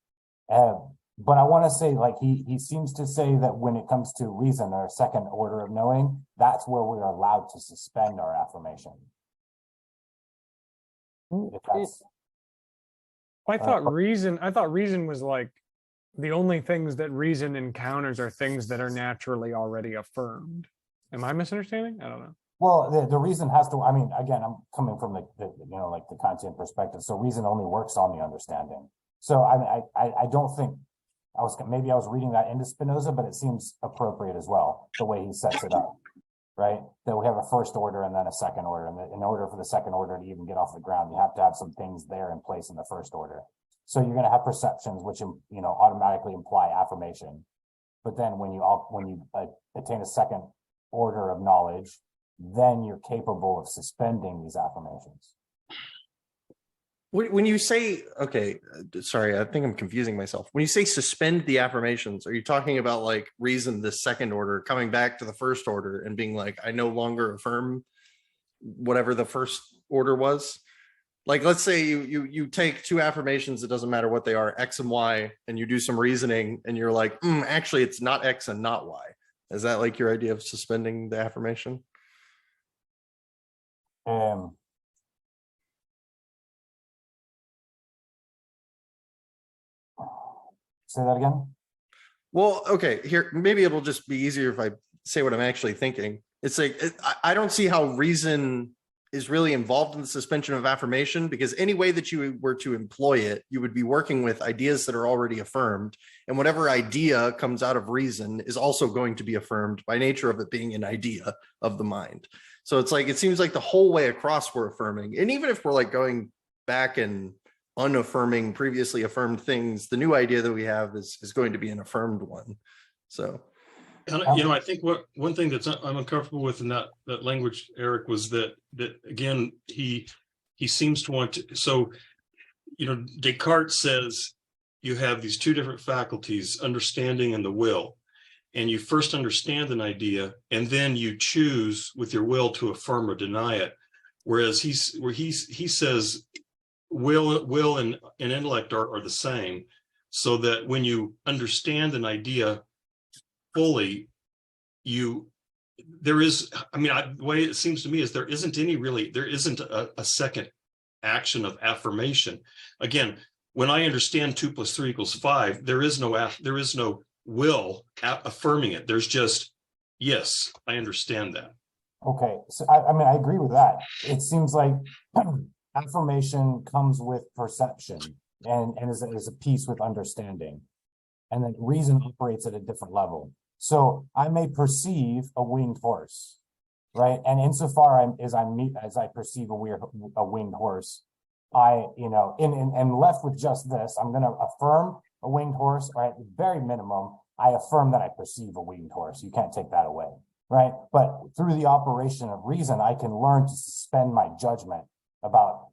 But I want to say, like, he seems to say that when it comes to reason, or second order of knowing, that's where we are allowed to suspend our affirmation. If that's,
I thought reason was like the only things that reason encounters are things that are naturally already affirmed. Am I misunderstanding? I don't know.
well, the reason has to, I mean, again, I'm coming from the you know, like the Kantian perspective. So reason only works on the understanding. So I don't think I was reading that into Spinoza, but it seems appropriate as well, the way he sets it up, right? That we have a first order and then a second order. And in order for the second order to even get off the ground, you have to have some things there in place in the first order. So you're going to have perceptions, which, you know, automatically imply affirmation. But then when you attain a second order of knowledge, then you're capable of suspending these affirmations.
When you say, okay, sorry, I think I'm confusing myself. When you say suspend the affirmations, are you talking about like reason the second order, coming back to the first order and being like, I no longer affirm whatever the first order was? Like, let's say you take two affirmations, it doesn't matter what they are, X and Y, and you do some reasoning and you're like, actually it's not X and not Y. Is that like your idea of suspending the affirmation?
Say that again.
Well, okay, here, maybe it'll just be easier if I say what I'm actually thinking. It's like, I don't see how reason is really involved in the suspension of affirmation, because any way that you were to employ it, you would be working with ideas that are already affirmed. And whatever idea comes out of reason is also going to be affirmed by nature of it being an idea of the mind. So it's like, it seems like the whole way across we're affirming. And even if we're like going back and unaffirming previously affirmed things, the new idea that we have is going to be an affirmed one. So,
and, you know, I think one thing that's I'm uncomfortable with in that language, Eric, was that again he seems to want to. So Descartes says you have these two different faculties, understanding and the will. And you first understand an idea, and then you choose with your will to affirm or deny it. Whereas he says will and intellect are the same, so that when you understand an idea fully, the way it seems to me is there isn't a second action of affirmation. Again, when I understand 2 + 3 = 5, there is no will affirming it. There's just, yes, I understand that.
Okay, so I mean, I agree with that. It seems like affirmation comes with perception and is a piece with understanding. And then reason operates at a different level. So I may perceive a winged horse, right? And insofar as I perceive a winged horse, and left with just this, I'm going to affirm a winged horse, or at the very minimum, I affirm that I perceive a winged horse. You can't take that away, right? But through the operation of reason, I can learn to suspend my judgment about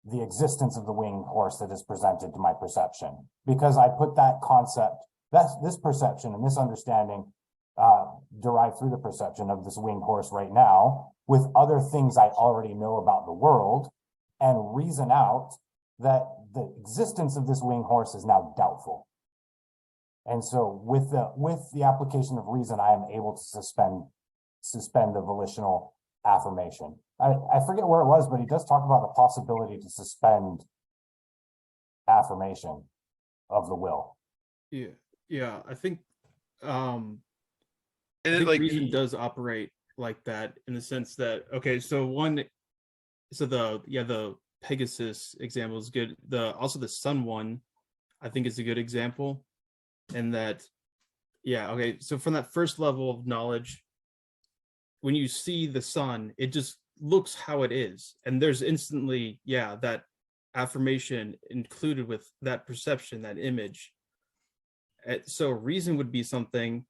the existence of the winged horse that is presented to my perception, because I put that concept, this perception and this understanding derived through the perception of this winged horse right now with other things I already know about the world, and reason out that the existence of this winged horse is now doubtful. And so with the application of reason, I am able to suspend the volitional affirmation. I forget where it was, but he does talk about the possibility to suspend affirmation of the will.
Yeah, I think
And
I
then
think
like
reason does operate like that, in the sense that, okay, so the Pegasus example is good. Also the sun one, I think, is a good example. And that, okay, so from that first level of knowledge, when you see the sun, it just looks how it is, and there's instantly that affirmation included with that perception, that image. So reason would be something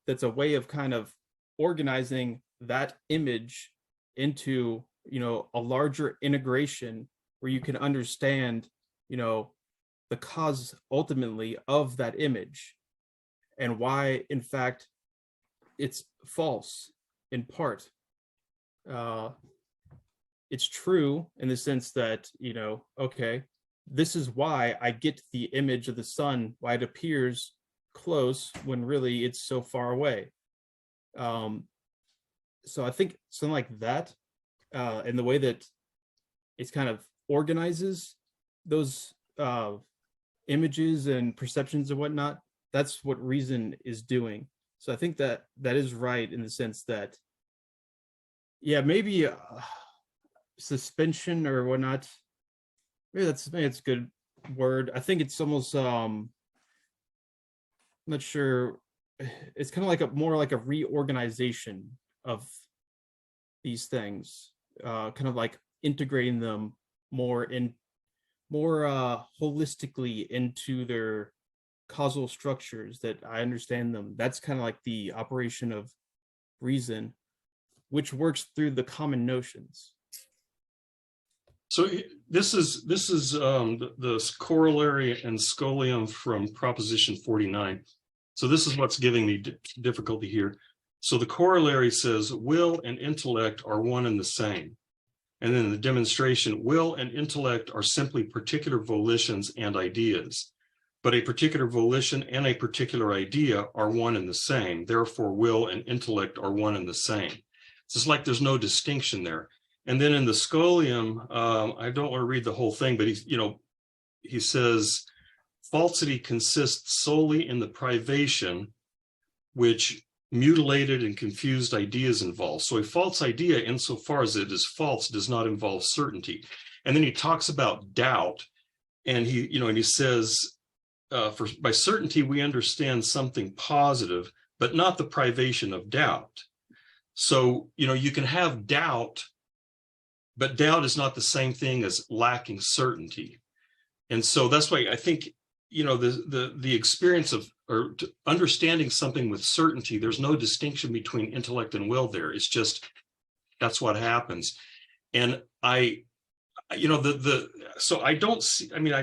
that's a way of kind of organizing that image into a larger integration where you can understand the cause ultimately of that image, and why in fact it's false in part. It's true in the sense that okay, this is why I get the image of the sun, why it appears close when really it's so far away. So I think something like that, and the way that it's kind of organizes those images and perceptions and whatnot, that's what reason is doing. So I think that is right, in the sense that maybe suspension or whatnot, maybe it's a good word. I think it's almost I'm not sure, it's kind of like more like a reorganization of these things, kind of like integrating them more holistically into their causal structures, that I understand them. That's kind of like the operation of reason, which works through the common notions.
So this is the corollary and scholium from Proposition 49. So this is what's giving me difficulty here. So the corollary says will and intellect are one and the same. And then the demonstration, will and intellect are simply particular volitions and ideas, but a particular volition and a particular idea are one and the same. Therefore, will and intellect are one and the same. It's just like there's no distinction there. And then in the scholium, I don't want to read the whole thing, but he says, falsity consists solely in the privation which mutilated and confused ideas involve. So a false idea, insofar as it is false, does not involve certainty. And then he talks about doubt, and he says, by certainty we understand something positive, but not the privation of doubt. So you can have doubt, but doubt is not the same thing as lacking certainty. And so that's why I think the experience of understanding something with certainty, there's no distinction between intellect and will there. It's just, that's what happens. And I so I don't see, I mean,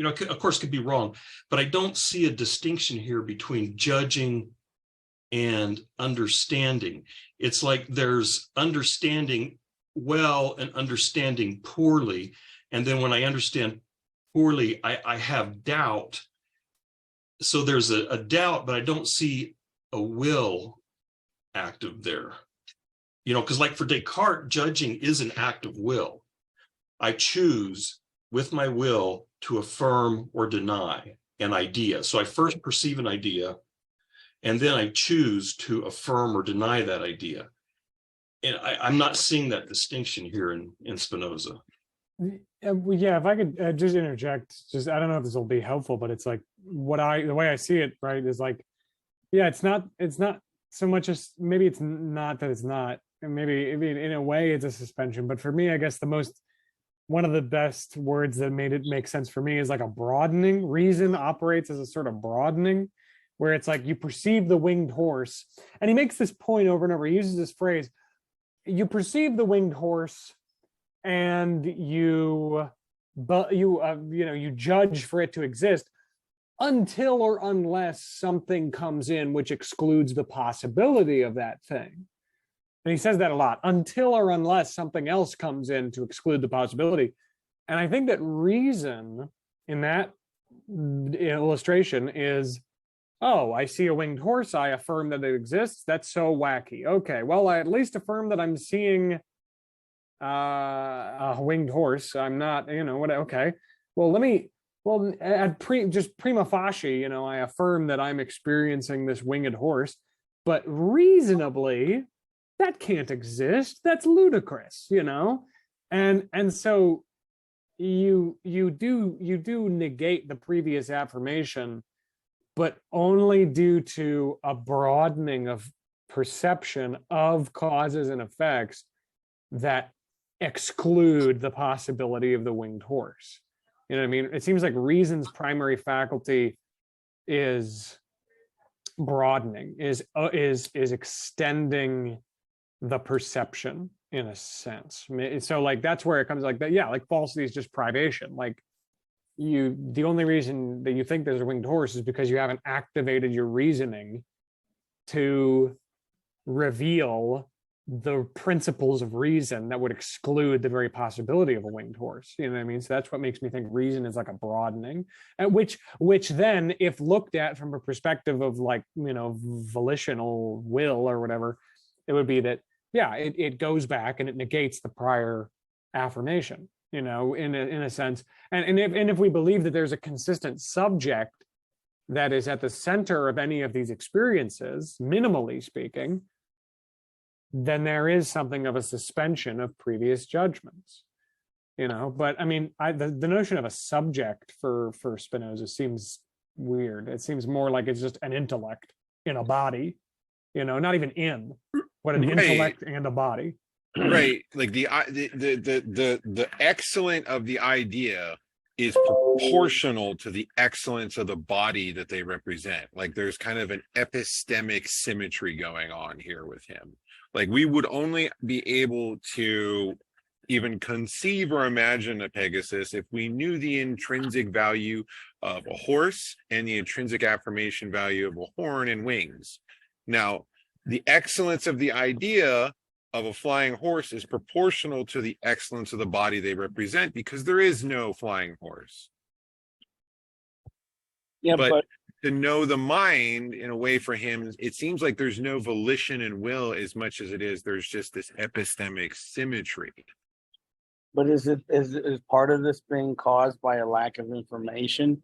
of course could be wrong, but I don't see a distinction here between judging and understanding. It's like there's understanding well and understanding poorly. And then when I understand poorly, I have doubt. So there's a doubt, but I don't see a will active there. Because like for Descartes, judging is an act of will. I choose with my will to affirm or deny an idea. So I first perceive an idea, and then I choose to affirm or deny that idea. And I'm not seeing that distinction here in Spinoza.
Yeah, if I could just interject, I don't know if this will be helpful, but it's like the way I see it, right, is like, yeah, it's not so much as, maybe it's not that it's not, and maybe in a way it's a suspension, but for me, I guess one of the best words that made it make sense for me is like a broadening. Reason operates as a sort of broadening, where it's like you perceive the winged horse, and he makes this point over and over. He uses this phrase: you perceive the winged horse, and you judge for it to exist until or unless something comes in which excludes the possibility of that thing. And he says that a lot, until or unless something else comes in to exclude the possibility. And I think that reason in that illustration is, oh, I see a winged horse, I affirm that it exists. That's so wacky. Okay, well, I at least affirm that I'm seeing a winged horse. I'm not, what? Okay, well, just prima facie, I affirm that I'm experiencing this winged horse, but reasonably, that can't exist. That's ludicrous, and so you do negate the previous affirmation, but only due to a broadening of perception of causes and effects that exclude the possibility of the winged horse. You know what I mean? It seems like reason's primary faculty is broadening, is extending the perception in a sense. So like that's where it comes like that. Yeah, like falsity is just privation. Like the only reason that you think there's a winged horse is because you haven't activated your reasoning to reveal the principles of reason that would exclude the very possibility of a winged horse. You know what I mean? So that's what makes me think reason is like a broadening, which then, if looked at from a perspective of like, volitional will or whatever, it would be that, yeah, it goes back and it negates the prior affirmation, in a sense. And if we believe that there's a consistent subject that is at the center of any of these experiences, minimally speaking, then there is something of a suspension of previous judgments, but I mean, the notion of a subject for Spinoza seems weird. It seems more like it's just an intellect in a body, not even but an intellect and a body.
Right. Like the excellence of the idea is proportional to the excellence of the body that they represent. Like there's kind of an epistemic symmetry going on here with him. Like we would only be able to even conceive or imagine a Pegasus if we knew the intrinsic value of a horse and the intrinsic affirmation value of a horn and wings. Now, the excellence of the idea of a flying horse is proportional to the excellence of the body they represent, because there is no flying horse.
Yeah, but
to know the mind in a way for him, it seems like there's no volition and will as much as it is there's just this epistemic symmetry.
But is part of this being caused by a lack of information?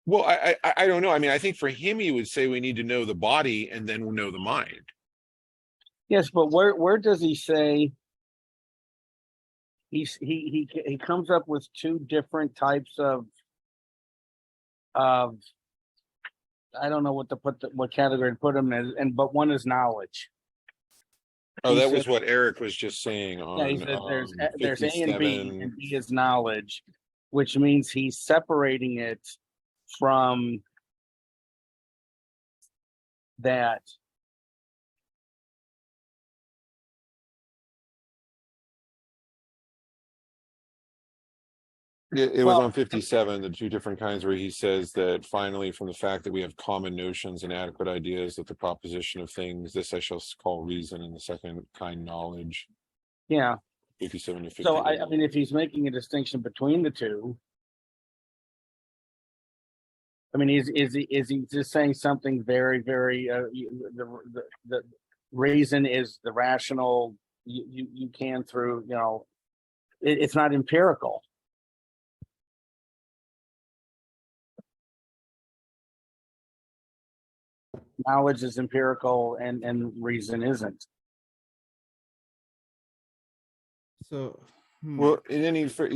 Well, I don't know. I mean, I think for him, he would say we need to know the body and then we'll know the mind.
Yes, but where does he say he comes up with two different types of I don't know what category to put them in, but one is knowledge.
Oh, that was what Eric was just saying on.
Yeah, he said there's A and B,
57.
and B is knowledge, which means he's separating it from that.
It was
Well-
on 57, the two different kinds where he says that finally, from the fact that we have common notions and adequate ideas, that the proposition of things, this I shall call reason, and the second kind knowledge.
Yeah.
57 to 58.
So I mean, if he's making a distinction between the two, I mean, is he just saying something very, very the reason is the rational you can through, you know, it's not empirical. Knowledge is empirical and reason isn't.
So,
Well, and then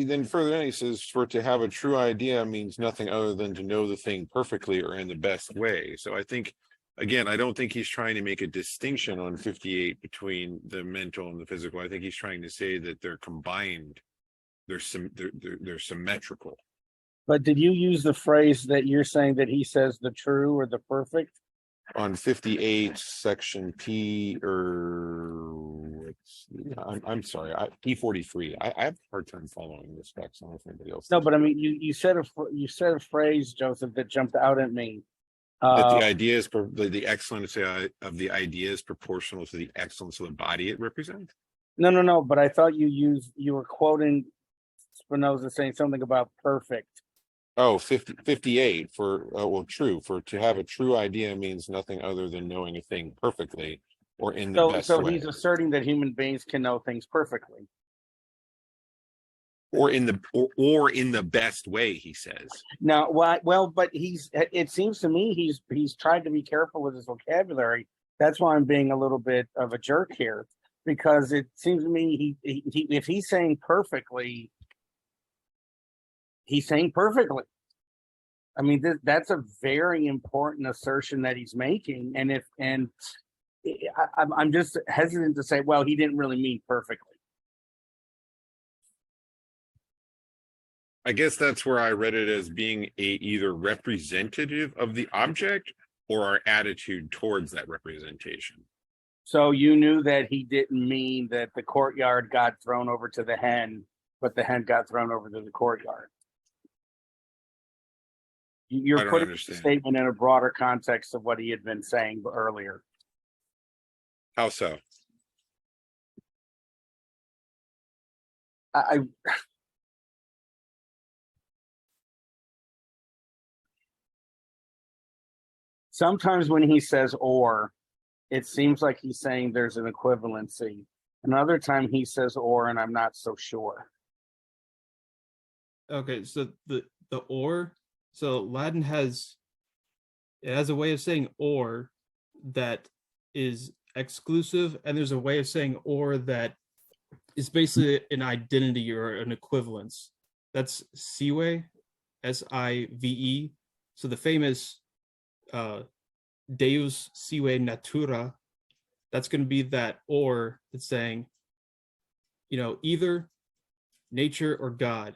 then further on he says, for to have a true idea means nothing other than to know the thing perfectly or in the best way. So I think, again, I don't think he's trying to make a distinction on 58 between the mental and the physical. I think he's trying to say that they're combined. They're symmetrical.
But did you use the phrase that you're saying that he says the true or the perfect?
On 58 section P I'm sorry, P43. I have a hard time following the specs. I don't know if anybody else
No,
does.
but I mean, you said a phrase, Joseph, that jumped out at me.
That the idea is the excellence of the idea is proportional to the excellence of the body it represents.
No. But I thought you were quoting Spinoza saying something about perfect.
Oh, 58 for well, true. For to have a true idea means nothing other than knowing a thing perfectly or in the best
So
way.
he's asserting that human beings can know things perfectly.
Or in the best way, he says.
Now, well, but it seems to me he's tried to be careful with his vocabulary. That's why I'm being a little bit of a jerk here, because it seems to me he if he's saying perfectly, he's saying perfectly. I mean, that's a very important assertion that he's making, and I'm just hesitant to say, well, he didn't really mean perfectly.
I guess that's where I read it as being either representative of the object or our attitude towards that representation.
So you knew that he didn't mean that the courtyard got thrown over to the hen, but the hen got thrown over to the courtyard.
I
You're
don't
putting the
understand.
statement in a broader context of what he had been saying earlier.
How so?
I sometimes when he says or, it seems like he's saying there's an equivalency. Another time he says or, and I'm not so sure.
okay, so the or, so Latin has a way of saying or that is exclusive, and there's a way of saying or that is basically an identity or an equivalence. That's sive, S-I-V-E. So the famous Deus sive natura, that's going to be that or that's saying, you know, either nature or God.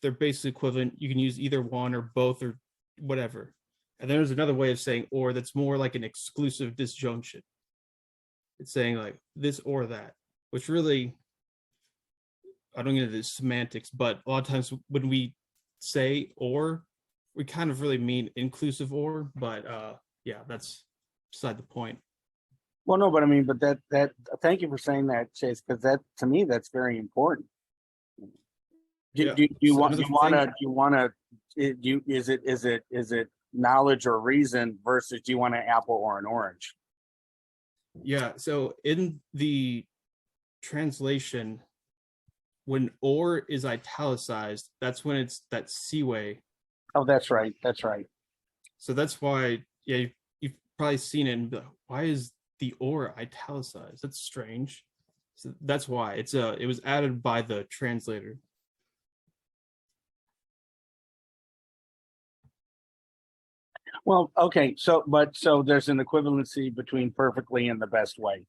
They're basically equivalent. You can use either one or both or whatever. And then there's another way of saying or that's more like an exclusive disjunction. It's saying like this or that, which really, I don't get into the semantics, but a lot of times when we say or, we kind of really mean inclusive or, but yeah, that's beside the point.
Well, no, but I mean, but that thank you for saying that, Chase, because that to me that's very important. Do you want is it knowledge or reason versus do you want an apple or an orange?
Yeah, so in the translation, when or is italicized, that's when it's that sive.
Oh, that's right. That's right.
So that's why, yeah, you've probably seen it and be like, why is the or italicized? That's strange. So that's why it was added by the translator.
Well, okay. So there's an equivalency between perfectly and the best way.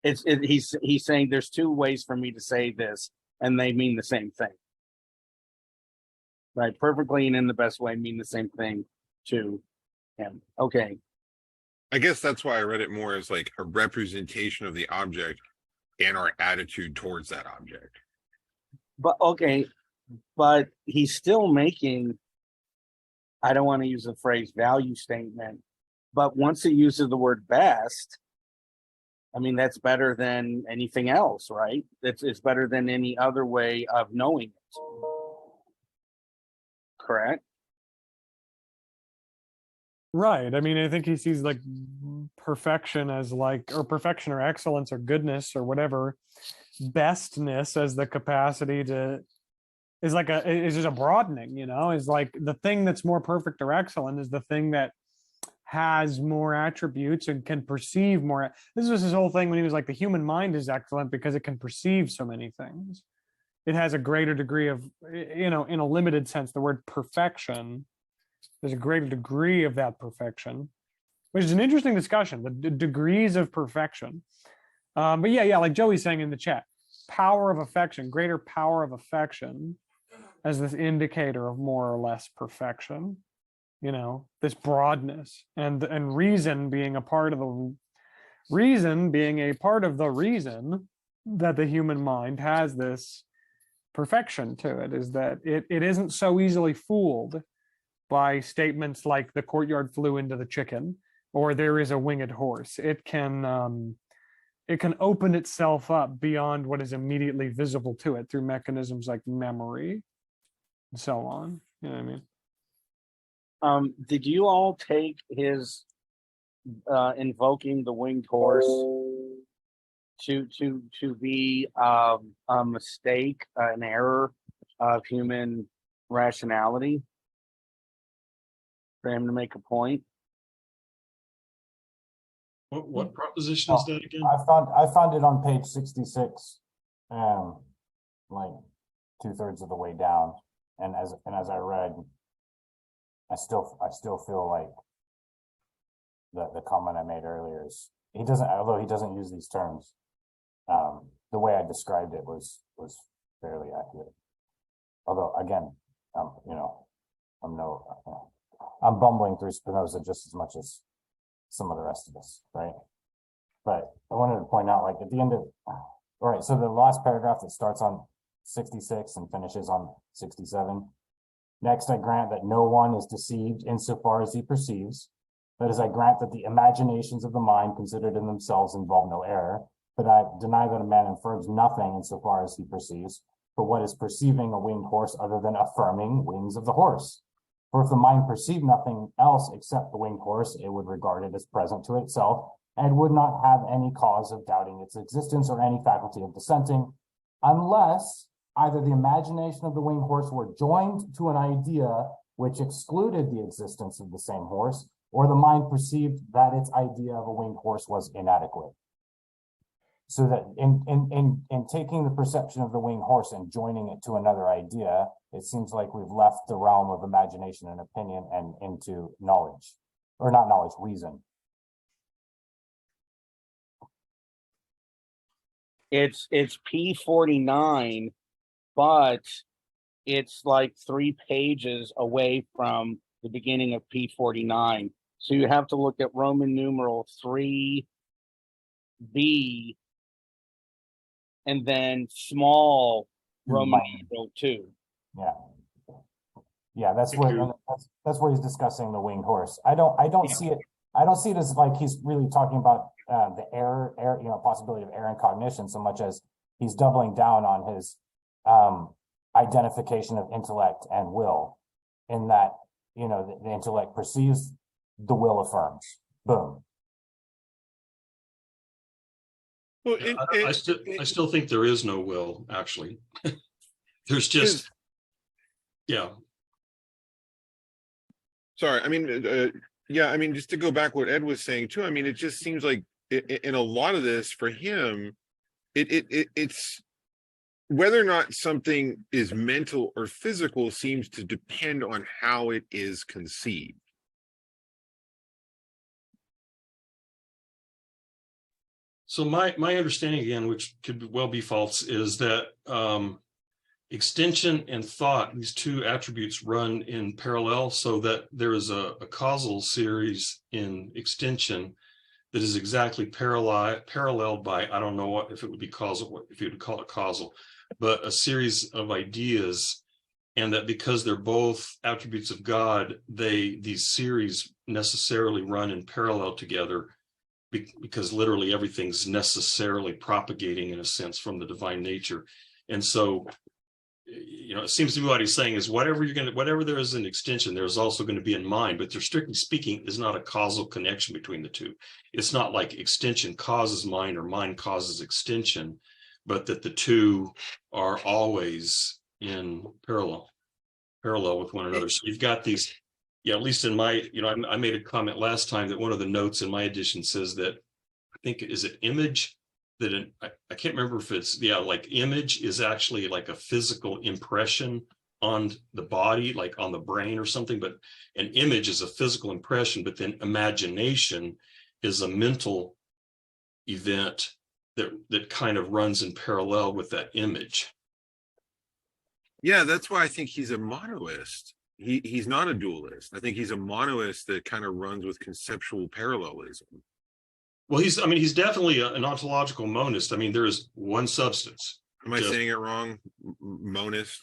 He's saying there's two ways for me to say this, and they mean the same thing. Right? Perfectly and in the best way mean the same thing to him. Okay.
I guess that's why I read it more as like a representation of the object and our attitude towards that object.
But okay, but he's still making, I don't want to use the phrase value statement, but once he uses the word best, I mean, that's better than anything else, right? It's better than any other way of knowing it. Correct?
Right. I mean, I think he sees like perfection as like, or perfection or excellence or goodness or whatever, bestness as the capacity to, is like is just a broadening, is like the thing that's more perfect or excellent is the thing that has more attributes and can perceive more. This was his whole thing when he was like, the human mind is excellent because it can perceive so many things. It has a greater degree of, in a limited sense, the word perfection, there's a greater degree of that perfection, which is an interesting discussion, the degrees of perfection. But yeah, like Joey's saying in the chat, power of affection, greater power of affection as this indicator of more or less perfection, this broadness, and reason being a part of the reason that the human mind has this perfection to it, is that it isn't so easily fooled by statements like the courtyard flew into the chicken or there is a winged horse. It can open itself up beyond what is immediately visible to it through mechanisms like memory and so on. You know what I mean?
Did you all take his invoking the winged horse to be a mistake, an error of human rationality for him to make a point?
What proposition is that again?
I found it on page 66, like 2/3 of the way down. And as I read, I still feel like the comment I made earlier is although he doesn't use these terms, the way I described it was fairly accurate. Although again, I'm bumbling through Spinoza just as much as some of the rest of us, right? But I wanted to point out, like at the end of, all right, so the last paragraph that starts on 66 and finishes on 67. Next, I grant that no one is deceived insofar as he perceives. That is, I grant that the imaginations of the mind considered in themselves involve no error, but I deny that a man infers nothing insofar as he perceives. For what is perceiving a winged horse other than affirming wings of the horse? For if the mind perceived nothing else except the winged horse, it would regard it as present to itself and would not have any cause of doubting its existence or any faculty of dissenting, unless either the imagination of the winged horse were joined to an idea which excluded the existence of the same horse, or the mind perceived that its idea of a winged horse was inadequate. So that in taking the perception of the winged horse and joining it to another idea, it seems like we've left the realm of imagination and opinion and into knowledge, or not knowledge, reason.
It's P49, but it's like 3 pages away from the beginning of P49. So you have to look at Roman numeral 3B and then small Roman numeral 2.
Yeah, that's where he's discussing the winged horse. I don't see it. I don't see it as like he's really talking about the error, possibility of error in cognition, so much as he's doubling down on his identification of intellect and will, in that the intellect perceives, the will affirms. Boom.
Well,
I still think there is no will, actually. There's just, yeah.
Sorry, I mean, just to go back what Ed was saying too, I mean, it just seems like in a lot of this for him, it's whether or not something is mental or physical seems to depend on how it is conceived.
So my understanding, again, which could well be false, is that extension and thought, these two attributes run in parallel, so that there is a causal series in extension that is exactly paralleled by, I don't know if it would be causal, if you would call it causal, but a series of ideas and that because they're both attributes of God, these series necessarily run in parallel together, because literally everything's necessarily propagating in a sense from the divine nature. And so, it seems to me what he's saying is whatever there is in extension, there's also going to be in mind, but there, strictly speaking, is not a causal connection between the two. It's not like extension causes mind or mind causes extension, but that the two are always in parallel with one another. So you've got these, at least in my, I made a comment last time that one of the notes in my edition says that, I think, is it image, that I can't remember if it's, like image is actually like a physical impression on the body, like on the brain or something, but an image is a physical impression, but then imagination is a mental event that kind of runs in parallel with that image.
Yeah, that's why I think he's a monoist. He's not a dualist. I think he's a monoist that kind of runs with conceptual parallelism.
Well, he's definitely an ontological monist. I mean, there is one substance.
Am I saying it wrong? Monist?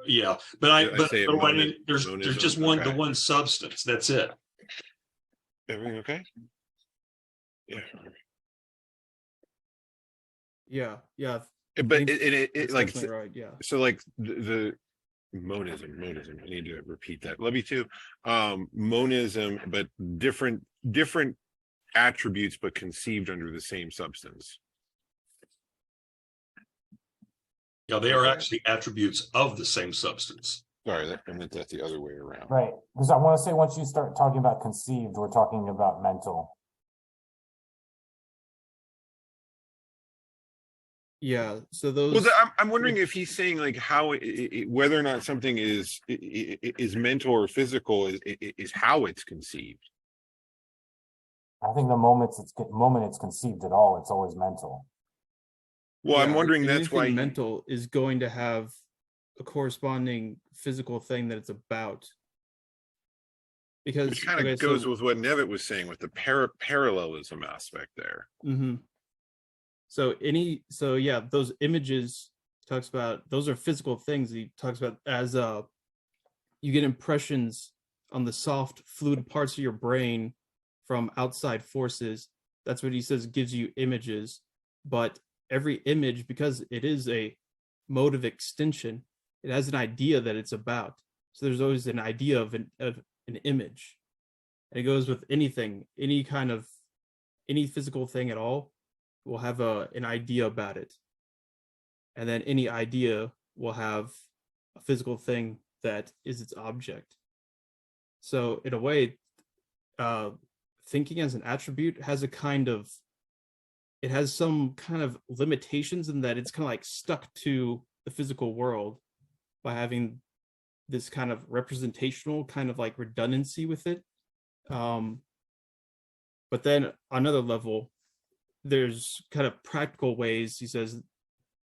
Yeah, there's just one, the one substance. That's it.
Everything okay?
Yeah.
But it like,
right, yeah.
So like the monism. I need to repeat that. Love you too. Monism, but different attributes, but conceived under the same substance.
Yeah, they are actually attributes of the same substance.
Sorry, I meant that the other way around.
Right. Because I want to say, once you start talking about conceived, we're talking about mental.
Yeah. So those.
Well, I'm wondering if he's saying like how whether or not something is mental or physical is how it's conceived.
I think the moment it's conceived at all, it's always mental.
Well, I'm wondering that's why
mental is going to have a corresponding physical thing that it's about. Because
it kind of goes with what Nevitt was saying with the parallelism aspect there.
Mm-hmm. Those images talks about, those are physical things he talks about as you get impressions on the soft fluid parts of your brain from outside forces. That's what he says gives you images. But every image, because it is a mode of extension, it has an idea that it's about. So there's always an idea of an image. And it goes with anything, any physical thing at all will have an idea about it. And then any idea will have a physical thing that is its object. So in a way, thinking as an attribute has it has some kind of limitations in that it's kind of like stuck to the physical world by having this kind of representational kind of like redundancy with it. But then on another level, there's kind of practical ways, he says,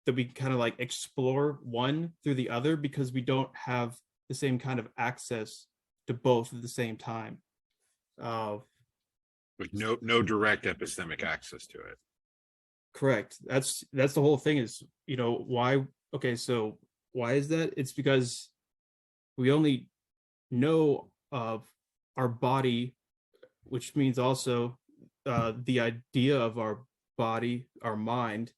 that we kind of like explore one through the other because we don't have the same kind of access to both at the same time.
With no direct epistemic access to it.
Correct. That's the whole thing is, why? Okay, so why is that? It's because we only know of our body, which means also the idea of our body, our mind.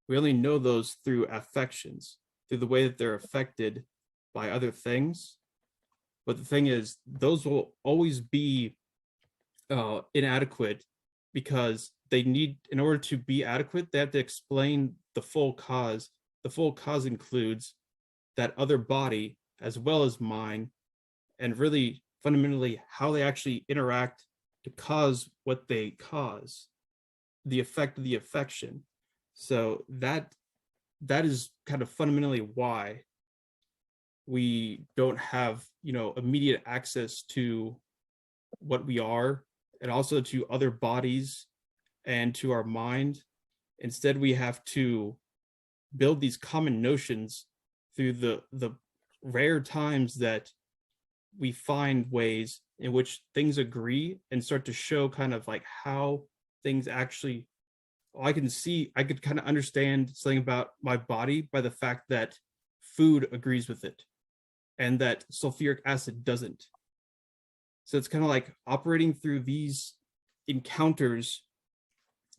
We only know those through affections, through the way that they're affected by other things. But the thing is, those will always be inadequate because they need, in order to be adequate, they have to explain the full cause. The full cause includes that other body as well as mine, and really fundamentally how they actually interact to cause what they cause, the effect of the affection. So that is kind of fundamentally why we don't have, immediate access to what we are, and also to other bodies and to our mind. Instead, we have to build these common notions through the rare times that we find ways in which things agree and start to show kind of like how things actually, I could kind of understand something about my body by the fact that food agrees with it. and that sulfuric acid doesn't. So it's kind of like operating through these encounters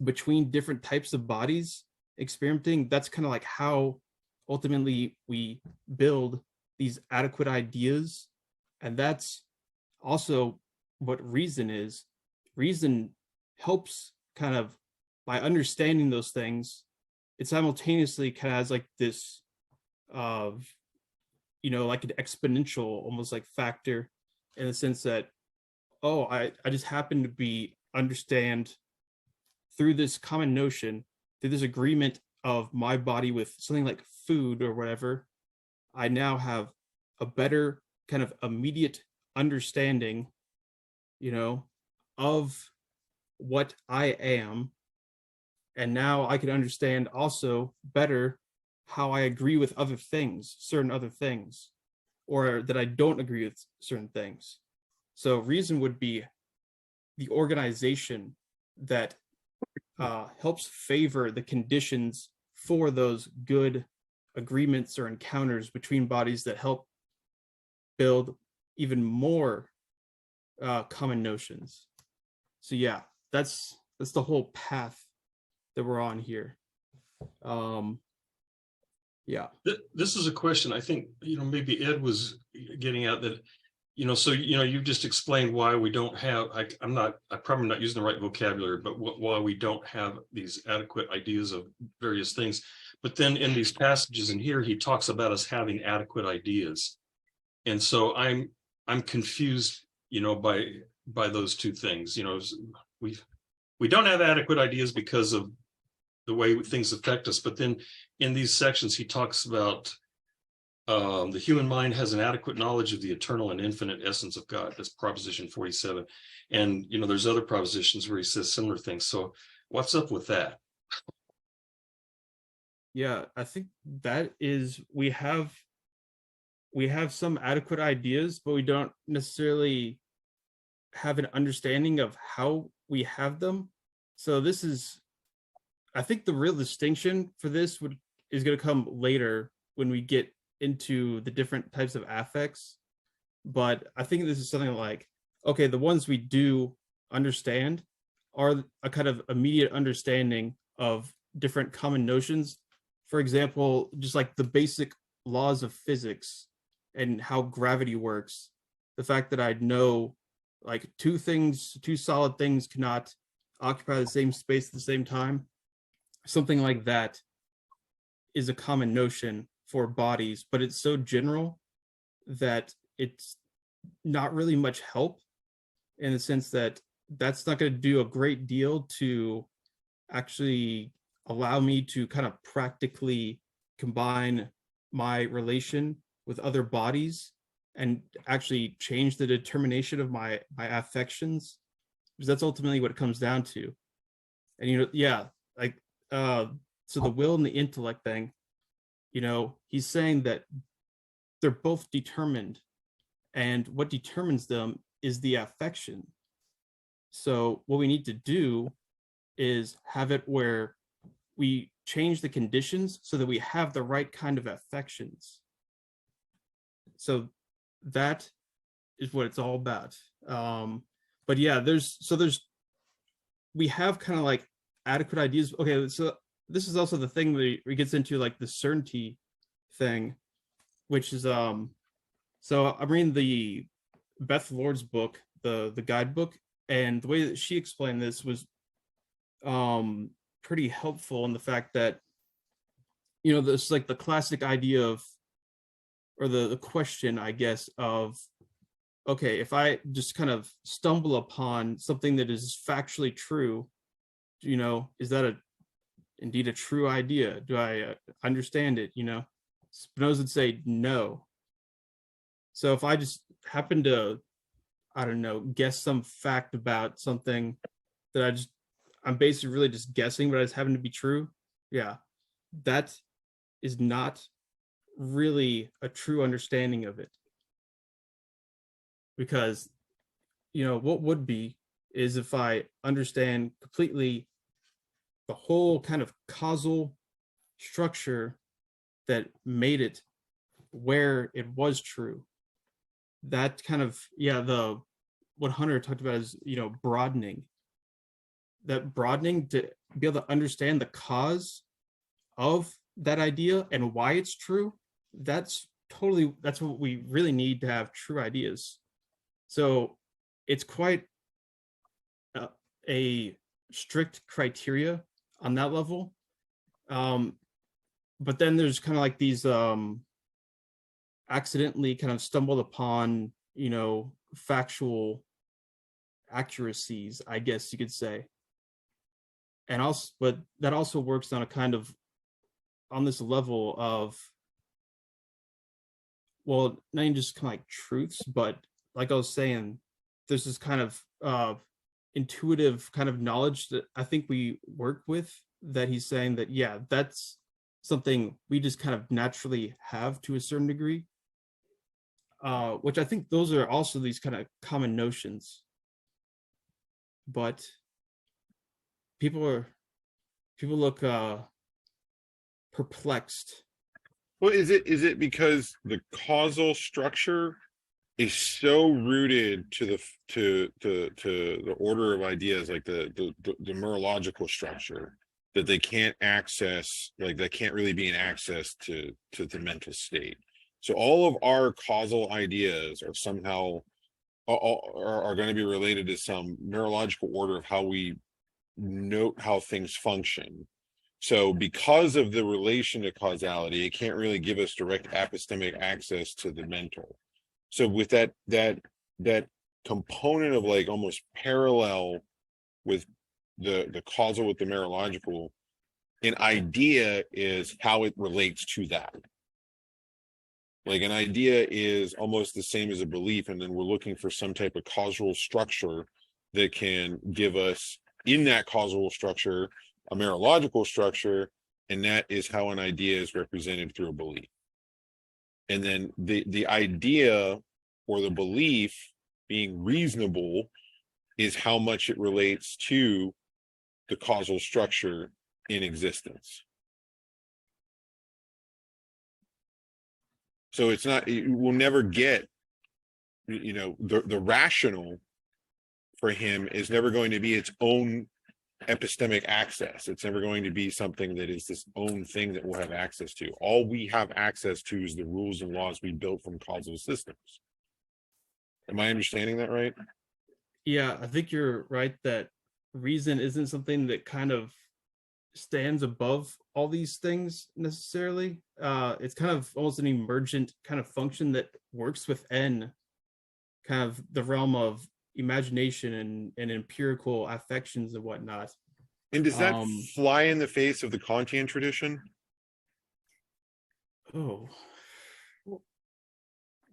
between different types of bodies, experimenting. That's kind of like how ultimately we build these adequate ideas. And that's also what reason is. Reason helps kind of, by understanding those things, it simultaneously kind of has like this like an exponential almost like factor, in the sense that, oh, I just happen to be understand through this common notion, through this agreement of my body with something like food or whatever, I now have a better kind of immediate understanding, of what I am. And now I can understand also better how I agree with other things, certain other things, or that I don't agree with certain things. So reason would be the organization that helps favor the conditions for those good agreements or encounters between bodies that help build even more common notions. So yeah, that's the whole path that we're on here. Yeah.
This is a question I think, maybe Ed was getting at that, so, you've just explained why we don't have, I'm probably not using the right vocabulary, but why we don't have these adequate ideas of various things. But then in these passages in here, he talks about us having adequate ideas. And so I'm confused, by those two things. We don't have adequate ideas because of the way things affect us. But then in these sections, he talks about the human mind has an adequate knowledge of the eternal and infinite essence of God. That's proposition 47. And, there's other propositions where he says similar things. So what's up with that?
Yeah, I think that is, we have some adequate ideas, but we don't necessarily have an understanding of how we have them. So this is, I think the real distinction for this is going to come later when we get into the different types of affects. But I think this is something like, okay, the ones we do understand are a kind of immediate understanding of different common notions. For example, just like the basic laws of physics and how gravity works. The fact that I know like two solid things cannot occupy the same space at the same time. Something like that is a common notion for bodies, but it's so general that it's not really much help, in the sense that that's not going to do a great deal to actually allow me to kind of practically combine my relation with other bodies and actually change the determination of my affections, because that's ultimately what it comes down to. And so the will and the intellect thing, he's saying that they're both determined, and what determines them is the affection. So what we need to do is have it where we change the conditions so that we have the right kind of affections. So that is what it's all about. But yeah, we have kind of like adequate ideas. Okay, so this is also the thing that it gets into, like the certainty thing, which is so I'm reading the Beth Lord's book, the guidebook, and the way that she explained this was pretty helpful in the fact that, this like the classic idea of, or the question, I guess, of, okay, if I just kind of stumble upon something that is factually true, is that indeed a true idea? Do I understand it? Spinoza would say no. So if I just happen to, I don't know, guess some fact about something that I'm basically really just guessing, but I just happen to be true. Yeah, that is not really a true understanding of it. Because, what would be is if I understand completely the whole kind of causal structure that made it where it was true. that kind of, the what Hunter talked about is, broadening. That broadening to be able to understand the cause of that idea and why it's true. That's what we really need to have true ideas. So it's quite a strict criteria on that level. But then there's kind of like these accidentally kind of stumbled upon, factual accuracies, I guess you could say. And also, but that also works on a kind of, on this level of, well, not even just kind of like truths, but like I was saying, there's this kind of intuitive kind of knowledge that I think we work with, that he's saying that, yeah, that's something we just kind of naturally have to a certain degree, which I think those are also these kind of common notions. But people look perplexed.
Well, is it because the causal structure is so rooted to the order of ideas, like the neurological structure, that they can't access, like they can't really be an access to the mental state. So all of our causal ideas are somehow are going to be related to some neurological order of how we note how things function. So because of the relation to causality, it can't really give us direct epistemic access to the mental. So with that component of like almost parallel with the causal with the neurological, an idea is how it relates to that. Like an idea is almost the same as a belief, and then we're looking for some type of causal structure that can give us, in that causal structure, a neurological structure, and that is how an idea is represented through a belief. And then the idea or the belief being reasonable is how much it relates to the causal structure in existence. So it's not, we'll never get, the rational for him is never going to be its own epistemic access. It's never going to be something that is this own thing that we'll have access to. All we have access to is the rules and laws we built from causal systems. Am I understanding that right?
Yeah, I think you're right that reason isn't something that kind of stands above all these things necessarily. It's kind of almost an emergent kind of function that works within kind of the realm of imagination and empirical affections and whatnot.
And does that fly in the face of the Kantian tradition?
Oh,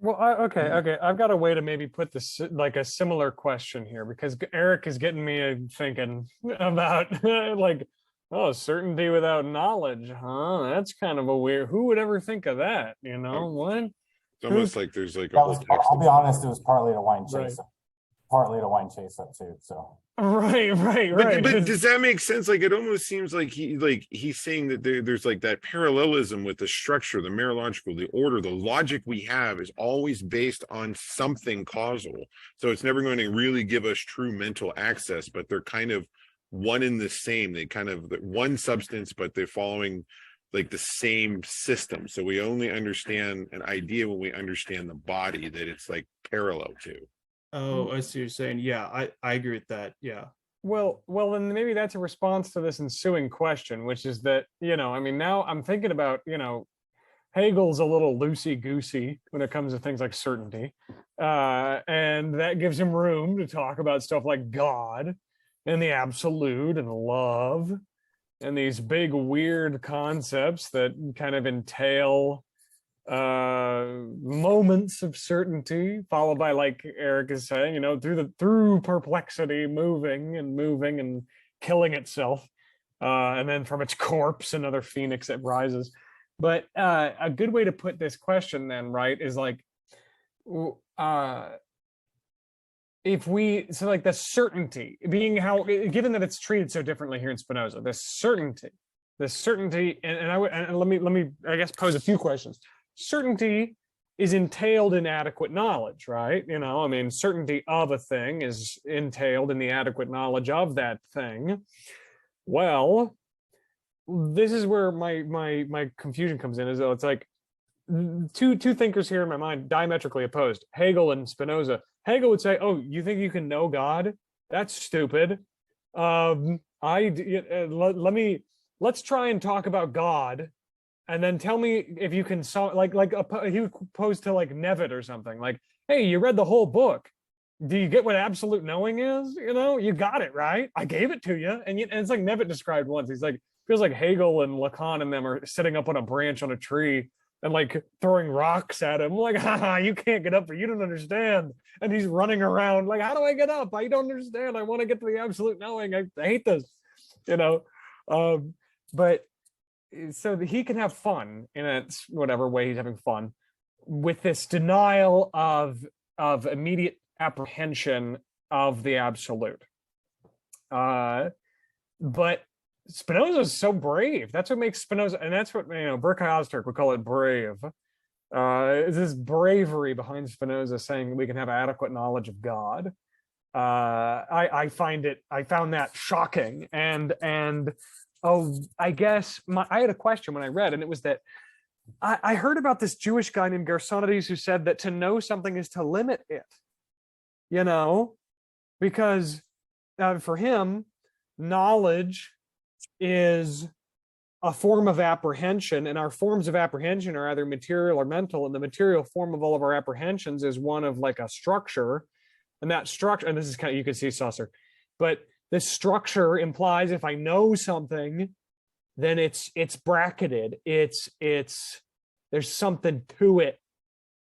Well, okay. I've got a way to maybe put this like a similar question here, because Eric is getting me thinking about like, oh, certainty without knowledge, huh? That's kind of a weird. Who would ever think of that? What?
It's almost like there's like a
That
whole
was,
text.
I'll be honest, it was partly to wind
Right.
Chase up, partly to wind Chase up too. So
Right.
But does that make sense? Like it almost seems like he's saying that there's like that parallelism with the structure, the neurological, the order, the logic we have is always based on something causal. So it's never going to really give us true mental access, but they're kind of one in the same. They kind of one substance, but they're following like the same system. So we only understand an idea when we understand the body that it's like parallel to.
oh, I see what you're saying. Yeah, I agree with that. Yeah.
Well, then maybe that's a response to this ensuing question, which is that, now I'm thinking about, Hegel's a little loosey-goosey when it comes to things like certainty. And that gives him room to talk about stuff like God and the absolute and love and these big weird concepts that kind of entail moments of certainty, followed by, like Eric is saying, through perplexity, moving and killing itself, and then from its corpse another phoenix that rises. But a good way to put this question then, right, is like, if we, so like the certainty being how, given that it's treated so differently here in Spinoza, the certainty, and let me I guess pose a few questions. Certainty is entailed in adequate knowledge, right? I mean, certainty of a thing is entailed in the adequate knowledge of that thing. Well, this is where my confusion comes in, is though it's like two thinkers here in my mind, diametrically opposed, Hegel and Spinoza. Hegel would say, oh, you think you can know God? That's stupid. Let's try and talk about God, and then tell me if you can solve, he would pose to like Nevitt or something, like, hey, you read the whole book, do you get what absolute knowing is? You got it, right? I gave it to you. And it's like Nevitt described once, he's like, feels like Hegel and Lacan and them are sitting up on a branch on a tree and like throwing rocks at him, like, haha, you can't get up, or you don't understand. And he's running around like, how do I get up? I don't understand. I want to get to the absolute knowing. I hate this, but so that he can have fun in whatever way he's having fun with this denial of immediate apprehension of the absolute. But Spinoza is so brave. That's what makes Spinoza, and that's what Berkay Ozturk would call it brave. Is this bravery behind Spinoza saying we can have adequate knowledge of God. I found that shocking, and I guess I had a question when I read, and it was that I heard about this Jewish guy named Gersonides who said that to know something is to limit it, because for him, knowledge is a form of apprehension, and our forms of apprehension are either material or mental, and the material form of all of our apprehensions is one of like a structure, and that structure, and this is kind of, you can see Saucer, but this structure implies if I know something, then it's bracketed, it's there's something to it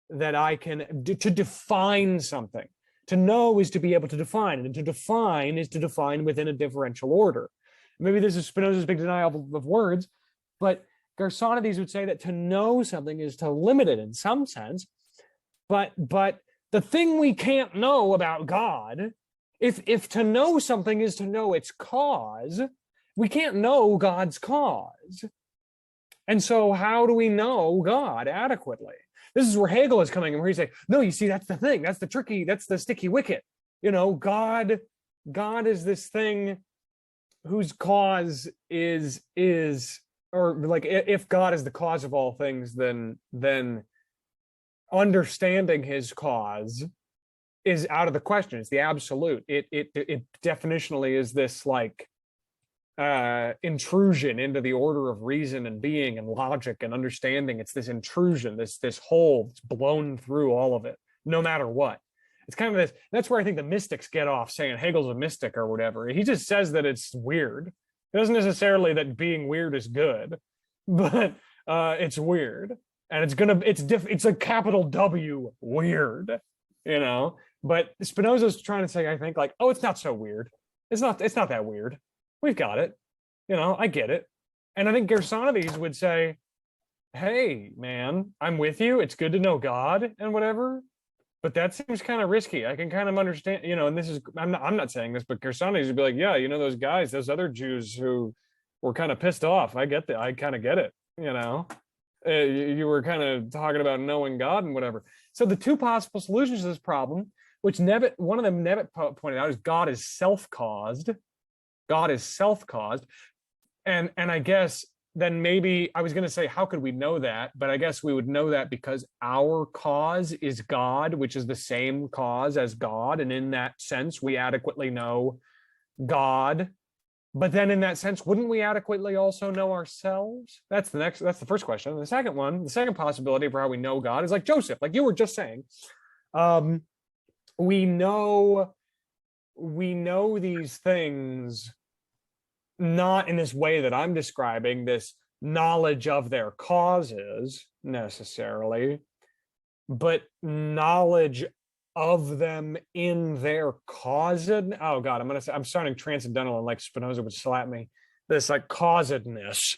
that I can to define something. To know is to be able to define, and to define is to define within a differential order. Maybe this is Spinoza's big denial of words, but Gersonides would say that to know something is to limit it in some sense. But the thing we can't know about God, if to know something is to know its cause, we can't know God's cause. And so how do we know God adequately? This is where Hegel is coming in, where he's like, no, you see, that's the thing. That's the sticky wicket. God is this thing whose cause is, or like, if God is the cause of all things, then understanding his cause is out of the question. It's the absolute. It definitionally is this like intrusion into the order of reason and being and logic and understanding. It's this intrusion, this hole that's blown through all of it, no matter what. It's kind of this, that's where I think the mystics get off saying Hegel's a mystic or whatever. He just says that it's weird. It doesn't necessarily that being weird is good, but it's weird. And it's a capital W weird, but Spinoza's trying to say, I think, like, oh, it's not so weird. It's not that weird. We've got it. I get it. And I think Gersonides would say, hey, man, I'm with you. It's good to know God and whatever, but that seems kind of risky. I can kind of understand, and this is, I'm not saying this, but Gersonides would be like, yeah, those guys, those other Jews who were kind of pissed off. I kind of get it, you were kind of talking about knowing God and whatever. So the two possible solutions to this problem, which one of them Nevitt pointed out, is God is self-caused. God is self-caused. And I guess then maybe I was going to say, how could we know that? But I guess we would know that because our cause is God, which is the same cause as God. And in that sense, we adequately know God. But then in that sense, wouldn't we adequately also know ourselves? That's the first question. And the second possibility for how we know God is like Joseph, like you were just saying. We know these things not in this way that I'm describing, this knowledge of their causes necessarily, but knowledge of them in their cause. Oh God, I'm sounding transcendental, and like Spinoza would slap me. This like causedness,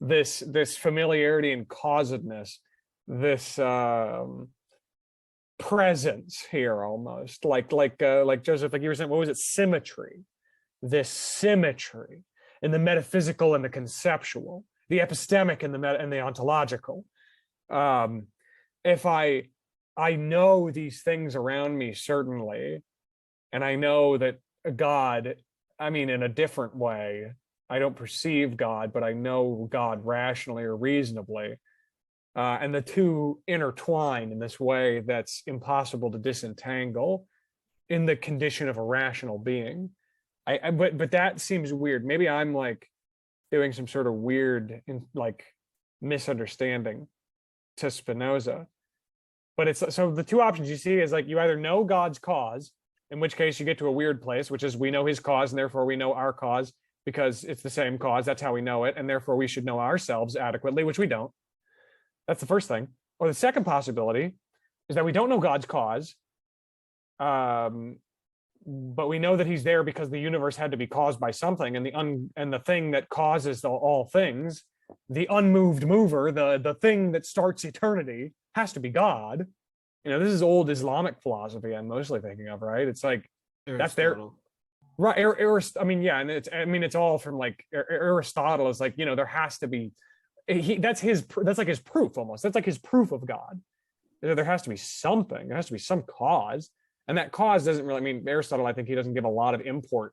this familiarity and causedness, this presence here, almost like Joseph, like you were saying, what was it? Symmetry. This symmetry in the metaphysical and the conceptual, the epistemic and the ontological. if I know these things around me certainly, and I know that God, I mean, in a different way, I don't perceive God, but I know God rationally or reasonably. And the two intertwine in this way that's impossible to disentangle in the condition of a rational being. But that seems weird. Maybe I'm like doing some sort of weird like misunderstanding to Spinoza. But it's so the two options you see is like you either know God's cause, in which case you get to a weird place, which is we know his cause and therefore we know our cause because it's the same cause. That's how we know it. And therefore we should know ourselves adequately, which we don't. That's the first thing. Or the second possibility is that we don't know God's cause, but we know that he's there because the universe had to be caused by something, and the thing that causes all things, the unmoved mover, the thing that starts eternity, has to be God. You know, this is old Islamic philosophy I'm mostly thinking of, right? It's like that's their
Aristotle.
right. I mean, yeah, and it's all from like Aristotle is like, you know, there has to be that's like his proof almost. That's like his proof of God. There has to be something. There has to be some cause, and that cause doesn't really. I mean, Aristotle, I think he doesn't give a lot of import.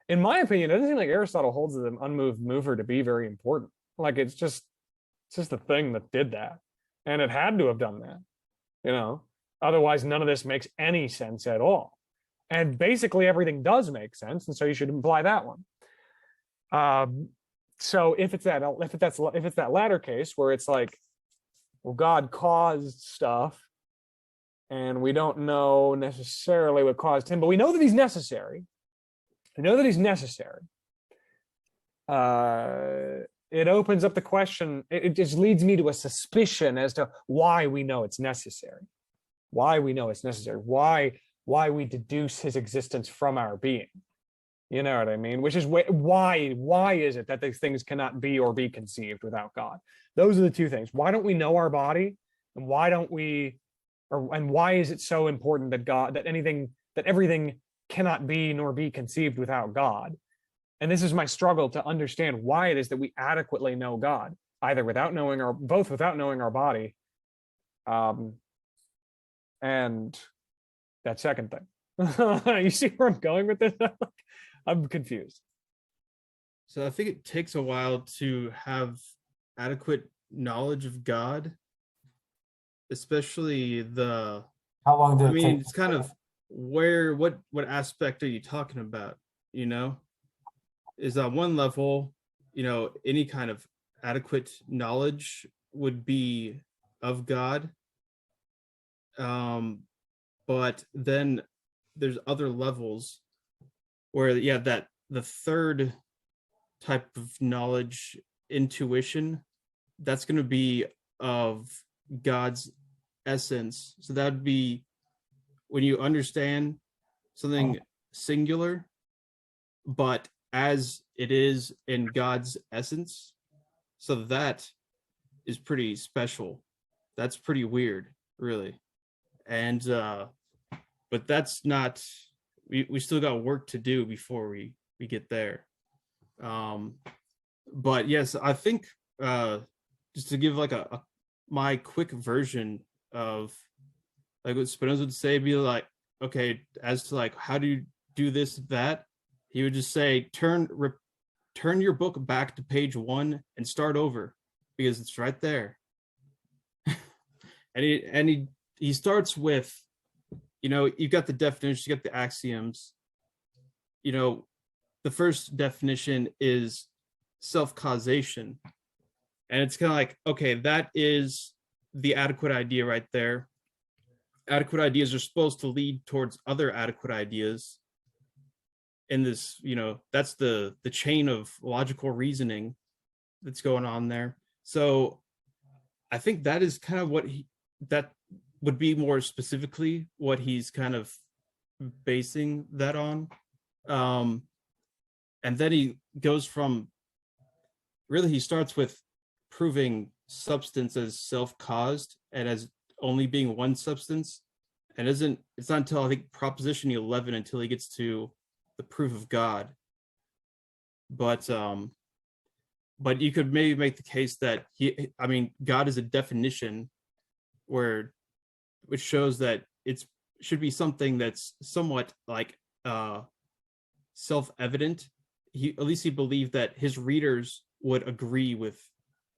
In my opinion, it doesn't seem like Aristotle holds the unmoved mover to be very important. Like it's just the thing that did that, and it had to have done that. You know, otherwise none of this makes any sense at all. And basically everything does make sense, and so you should imply that one. So if it's that latter case where it's like, well, God caused stuff, and we don't know necessarily what caused him, but we know that he's necessary. We know that he's necessary. It opens up the question. It just leads me to a suspicion as to why we know it's necessary. Why we know it's necessary. Why we deduce his existence from our being. You know what I mean? Which is why is it that these things cannot be or be conceived without God? Those are the two things. Why don't we know our body, and why don't we, and why is it so important that everything cannot be nor be conceived without God? And this is my struggle to understand why it is that we adequately know God, either without knowing our body, and that second thing. You see where I'm going with this? I'm confused.
So I think it takes a while to have adequate knowledge of God, especially
How long did
I
it
mean,
take?
it's kind of what aspect are you talking about? You know, is on one level, you know, any kind of adequate knowledge would be of God. But then there's other levels where, yeah, that the third type of knowledge, intuition, that's going to be of God's essence. So that would be when you understand something singular, but as it is in God's essence. So that is pretty special. That's pretty weird, really. And but that's not, we still got work to do before we get there. But yes, I think just to give like my quick version of like what Spinoza would say, be like, okay, as to like how do you do this, that, he would just say, turn your book back to page 1 and start over, because it's right there. and he starts with, you know, you've got the definitions, you got the axioms. You know, the first definition is self-causation. And it's kind of like, okay, that is the adequate idea right there. Adequate ideas are supposed to lead towards other adequate ideas. In this, you know, that's the chain of logical reasoning that's going on there. So I think that is kind of that would be more specifically what he's kind of basing that on. And then he goes from, really he starts with proving substance as self-caused and as only being one substance. And it's not until I think proposition 11 until he gets to the proof of God. But you could maybe make the case that God is a definition, which shows that it's should be something that's somewhat like self-evident. At least he believed that his readers would agree with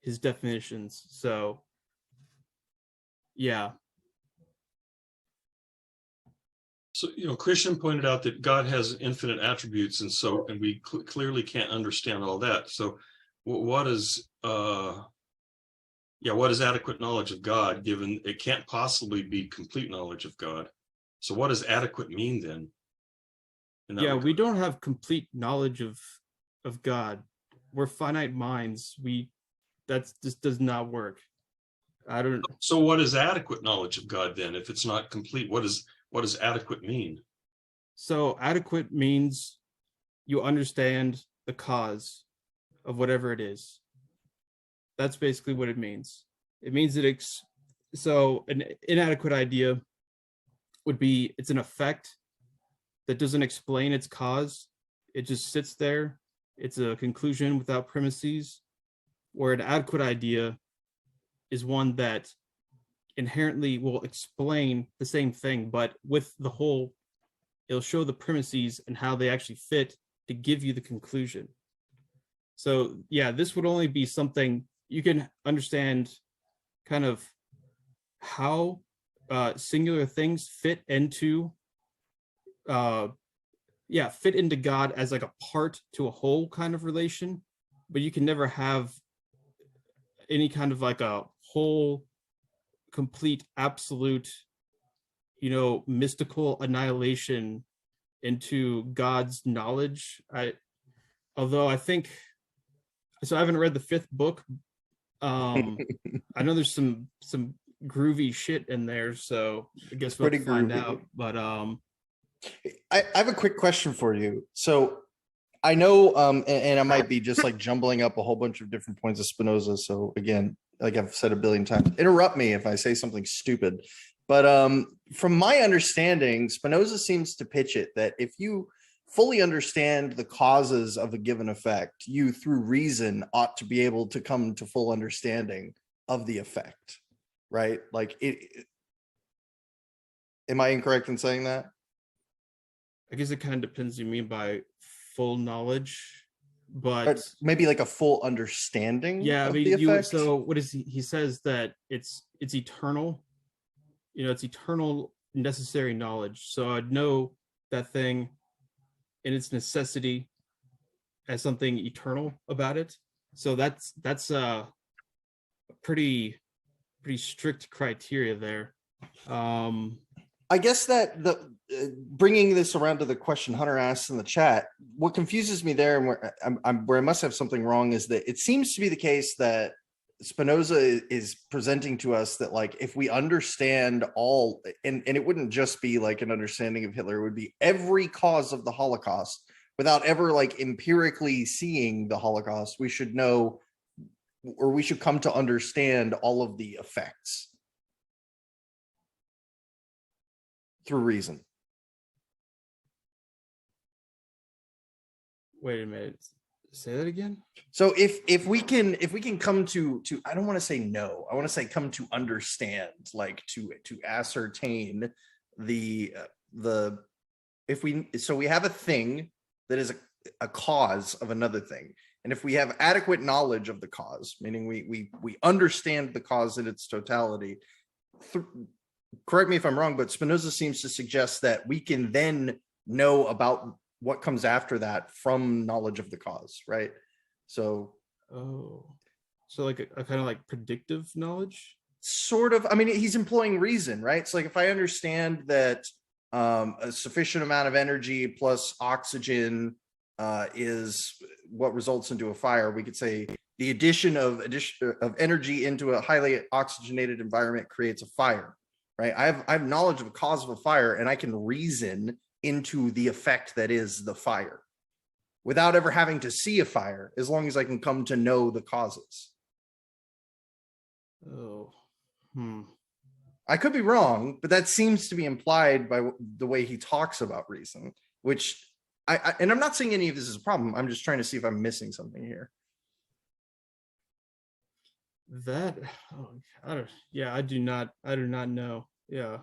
his definitions. So yeah.
So, Christian pointed out that God has infinite attributes, and we clearly can't understand all that. So what is adequate knowledge of God, given it can't possibly be complete knowledge of God? So what does adequate mean then?
Yeah, we don't have complete knowledge of God. We're finite minds. That just does not work. I don't.
So what is adequate knowledge of God then? If it's not complete, what does adequate mean?
So adequate means you understand the cause of whatever it is. That's basically what it means. It means that so an inadequate idea would be it's an effect that doesn't explain its cause. It just sits there. It's a conclusion without premises, where an adequate idea is one that inherently will explain the same thing, but with the whole, it'll show the premises and how they actually fit to give you the conclusion. So yeah, this would only be something you can understand kind of how singular things fit into God as like a part to a whole kind of relation, but you can never have any kind of like a whole, complete, absolute, mystical annihilation into God's knowledge. Although I think, so I haven't read the fifth book. I know there's some groovy shit in there, so I guess we'll have to find out. But
I have a quick question for you. So I know, and I might be just like jumbling up a whole bunch of different points of Spinoza. So again, like I've said a billion times, interrupt me if I say something stupid. But from my understanding, Spinoza seems to pitch it that if you fully understand the causes of a given effect, you through reason ought to be able to come to full understanding of the effect, right? Like am I incorrect in saying that?
I guess it kind of depends what you mean by full knowledge, but
maybe like a full understanding.
Yeah,
of the effect?
So what is he says that it's eternal, it's eternal necessary knowledge. So I'd know that thing in its necessity as something eternal about it. So that's a pretty strict criteria there.
I guess that the bringing this around to the question Hunter asked in the chat, what confuses me there and where I must have something wrong is that it seems to be the case that Spinoza is presenting to us that like if we understand all, and it wouldn't just be like an understanding of Hitler, it would be every cause of the Holocaust without ever like empirically seeing the Holocaust, we should know, or we should come to understand all of the effects through reason.
Wait a minute. Say that again.
So if we can come to I don't want to say no, I want to say come to understand, like to ascertain we have a thing that is a cause of another thing, and if we have adequate knowledge of the cause, meaning we understand the cause in its totality. Correct me if I'm wrong, but Spinoza seems to suggest that we can then know about what comes after that from knowledge of the cause, right? So
like a kind of like predictive knowledge,
sort of. I mean, he's employing reason, right? So like if I understand that a sufficient amount of energy plus oxygen is what results into a fire, we could say the addition of energy into a highly oxygenated environment creates a fire, right? I have knowledge of a cause of a fire, and I can reason into the effect that is the fire without ever having to see a fire, as long as I can come to know the causes. I could be wrong, but that seems to be implied by the way he talks about reason, which and I'm not saying any of this is a problem. I'm just trying to see if I'm missing something here.
That, oh, I don't, yeah, I do not know. Yeah,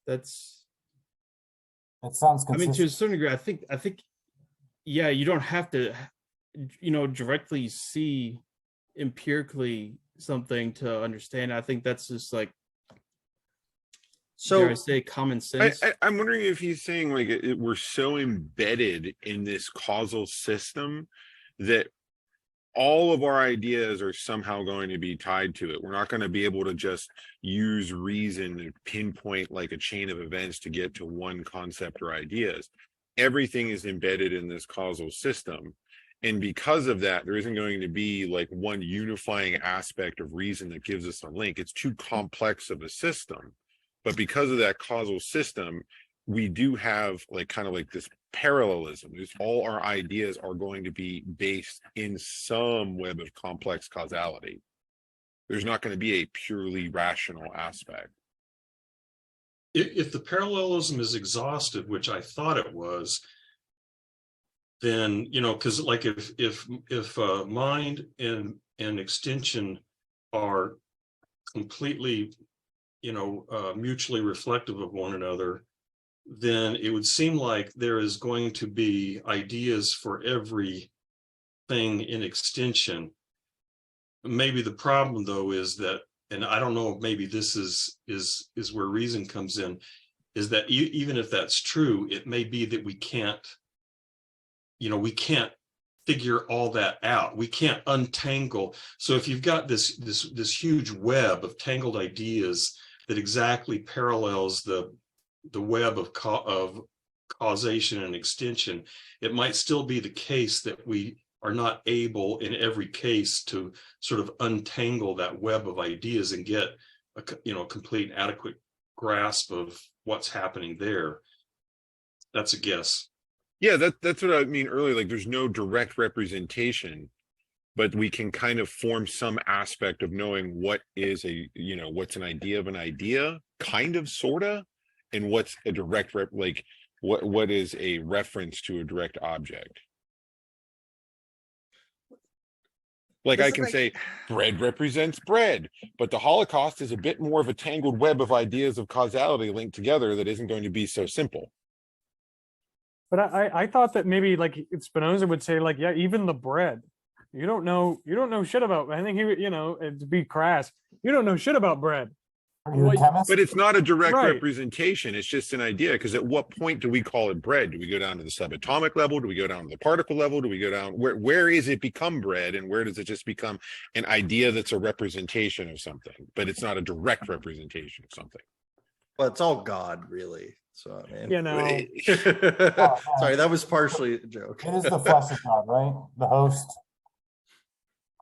that's,
It sounds
I mean, to a
consistent.
certain degree, I think, yeah, you don't have to, directly see empirically something to understand. I think that's just like, dare I
So
say, common sense.
I'm wondering if he's saying like we're so embedded in this causal system that all of our ideas are somehow going to be tied to it. We're not going to be able to just use reason and pinpoint like a chain of events to get to one concept or ideas. Everything is embedded in this causal system. And because of that, there isn't going to be like one unifying aspect of reason that gives us a link. It's too complex of a system. But because of that causal system, we do have like kind of like this parallelism. All our ideas are going to be based in some web of complex causality. There's not going to be a purely rational aspect.
If the parallelism is exhaustive, which I thought it was, then, because like if mind and extension are completely, mutually reflective of one another, then it would seem like there is going to be ideas for every thing in extension. Maybe the problem though is that, and I don't know, maybe this is where reason comes in, is that even if that's true, it may be that we can't figure all that out. We can't untangle. So if you've got this huge web of tangled ideas that exactly parallels the web of causation and extension, it might still be the case that we are not able in every case to sort of untangle that web of ideas and get a complete and adequate grasp of what's happening there. That's a guess.
Yeah, that's what I mean earlier. Like there's no direct representation, but we can kind of form some aspect of knowing what is what's an idea of an idea, kind of, sorta, and what's a direct what is a reference to a direct object. Like I can say bread represents bread, but the Holocaust is a bit more of a tangled web of ideas of causality linked together that isn't going to be so simple.
But I thought that maybe like Spinoza would say like, yeah, even the bread, you don't know shit about. I think he would, to be crass, you don't know shit about bread.
Are you a chemist?
But it's not a direct
Right.
representation. It's just an idea. Because at what point do we call it bread? Do we go down to the subatomic level? Do we go down to the particle level? Do we go down where is it become bread? And where does it just become an idea that's a representation of something? But it's not a direct representation of something.
well, it's all God, really. So I mean, sorry, that was partially a joke.
It is the flesh of God, right? The host,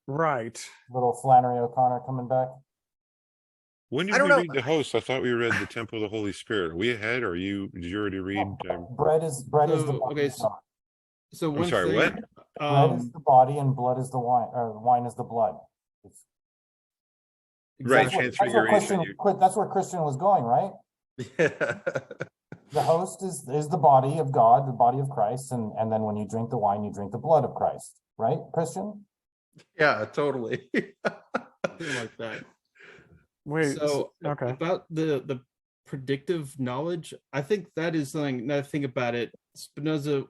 Right.
little Flannery O'Connor coming back.
When
I
did
don't
we
know.
read the host? I thought we read the Temple of the Holy Spirit. Are we ahead? Or did you already read?
Bread is the
So,
body
okay,
of God.
So one
sorry,
thing,
what?
Bread is the body and blood is the wine, or wine is the blood.
Right,
That's what-
transfer
that's
your
where Christian, that's where Christian was going, right? The host is the body of God, the body of Christ, and then when you drink the wine, you drink the blood of Christ, right, Christian?
Yeah, totally.
something like that.
Wait.
So
okay.
about the predictive knowledge, I think that is something. Now think about it, Spinoza.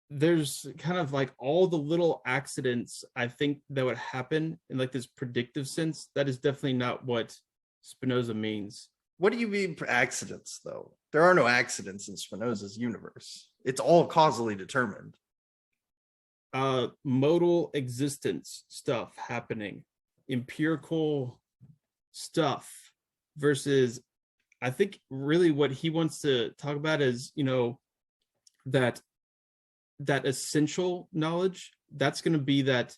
There's kind of like all the little accidents I think that would happen in like this predictive sense. That is definitely not what Spinoza means.
What do you mean for accidents, though? There are no accidents in Spinoza's universe. It's all causally determined.
Modal existence stuff happening, empirical stuff versus, I think really what he wants to talk about is, that essential knowledge, that's going to be that.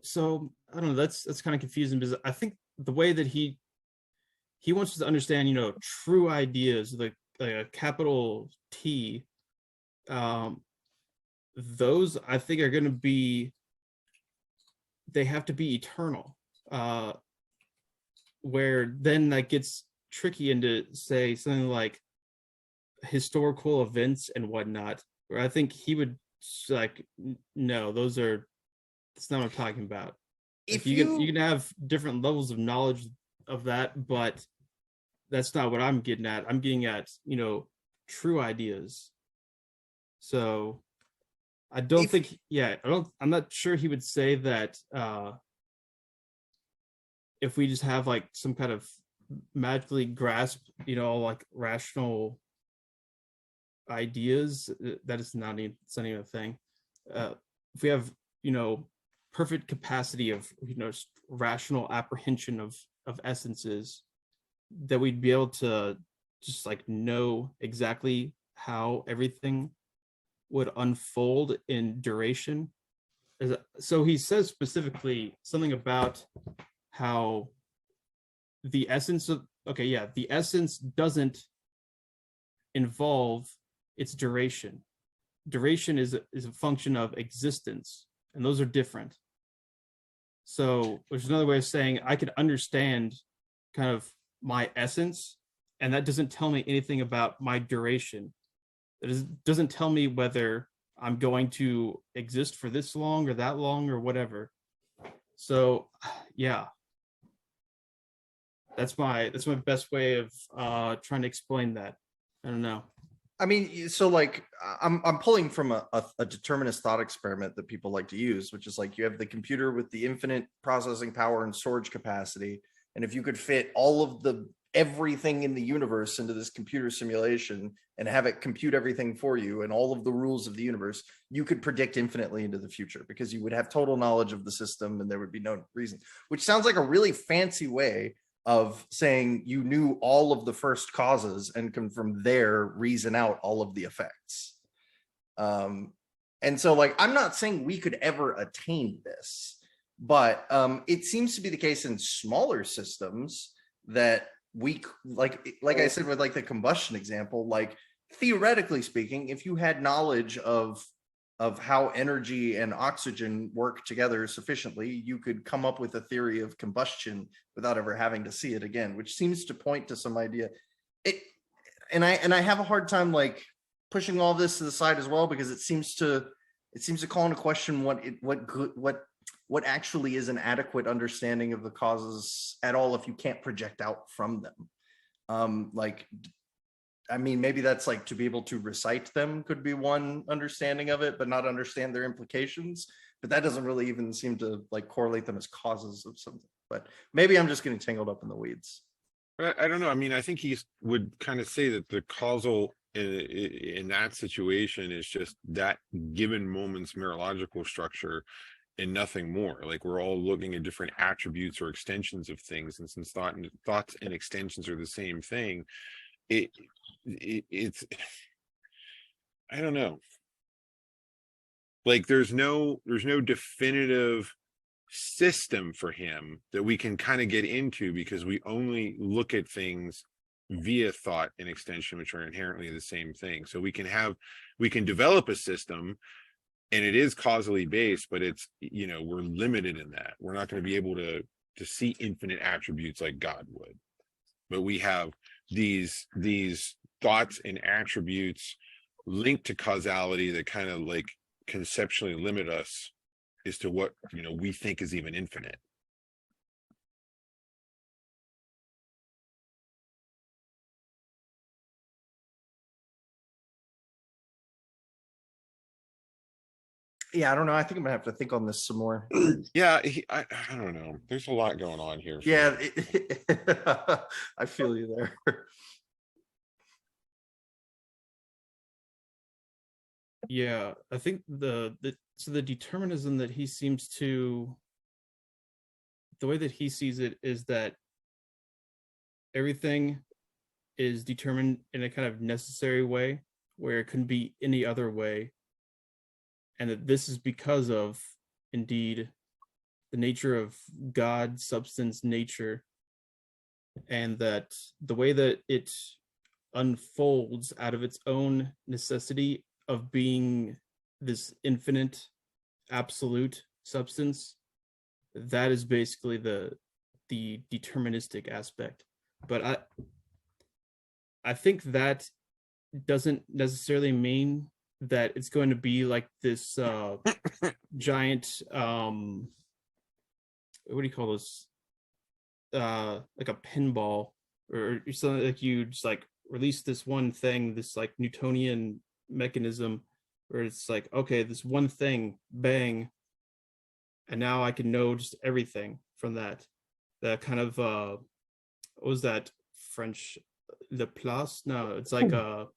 So I don't know, that's kind of confusing because I think the way that he wants us to understand, true ideas, like a capital T, those I think are going to be, they have to be eternal, where then that gets tricky into, say, something like historical events and whatnot, where I think he would like, no, those are That's not what I'm talking about.
If
You can have different levels of knowledge of that, but that's not what I'm getting at. I'm getting at, true ideas. So I don't
If-
think, I'm not sure he would say that if we just have like some kind of magically grasp, like rational ideas, that is not even, it's not even a thing. If we have, perfect capacity of, rational apprehension of essences, that we'd be able to just like know exactly how everything would unfold in duration. So he says specifically something about how the essence of the essence doesn't involve its duration. Duration is a function of existence, and those are different. So there's another way of saying I could understand kind of my essence, and that doesn't tell me anything about my duration. It doesn't tell me whether I'm going to exist for this long or that long or whatever. So yeah, that's my best way of trying to explain that. I don't know.
I mean, so like I'm pulling from a determinist thought experiment that people like to use, which is like you have the computer with the infinite processing power and storage capacity, and if you could fit all of everything in the universe into this computer simulation and have it compute everything for you and all of the rules of the universe, you could predict infinitely into the future because you would have total knowledge of the system and there would be no reason, which sounds like a really fancy way of saying you knew all of the first causes and can from there reason out all of the effects. And so like, I'm not saying we could ever attain this, but it seems to be the case in smaller systems that we like I said, with like the combustion example, like theoretically speaking, if you had knowledge of how energy and oxygen work together sufficiently, you could come up with a theory of combustion without ever having to see it again, which seems to point to some idea. And I have a hard time like pushing all this to the side as well, because it seems to call into question what actually is an adequate understanding of the causes at all if you can't project out from them. I mean, maybe that's like to be able to recite them could be one understanding of it, but not understand their implications. But that doesn't really even seem to like correlate them as causes of something. But maybe I'm just getting tangled up in the weeds.
I don't know. I mean, I think he would kind of say that the causal in that situation is just that given moment's neurological structure and nothing more. Like we're all looking at different attributes or extensions of things, and since thoughts and extensions are the same thing, it's I don't know. Like there's no definitive system for him that we can kind of get into because we only look at things via thought and extension, which are inherently the same thing. So we can develop a system and it is causally based, but it's, we're limited in that. We're not going to be able to see infinite attributes like God would. But we have these thoughts and attributes linked to causality that kind of like conceptually limit us as to what we think is even infinite.
Yeah, I don't know. I think I'm gonna have to think on this some more.
Yeah, I don't know. There's a lot going on here.
Yeah, I feel you there.
Yeah, I think the determinism that he seems to, the way that he sees it is that everything is determined in a kind of necessary way where it couldn't be any other way, and that this is because of indeed the nature of God, substance, nature, and that the way that it unfolds out of its own necessity of being this infinite absolute substance, that is basically the deterministic aspect. But I think that doesn't necessarily mean that it's going to be like this giant what do you call this, like a pinball or something, like you just like release this one thing, this like Newtonian mechanism where it's like, okay, this one thing, bang, and now I can know just everything from that. That kind of what was that French, Le Place? No, it's like the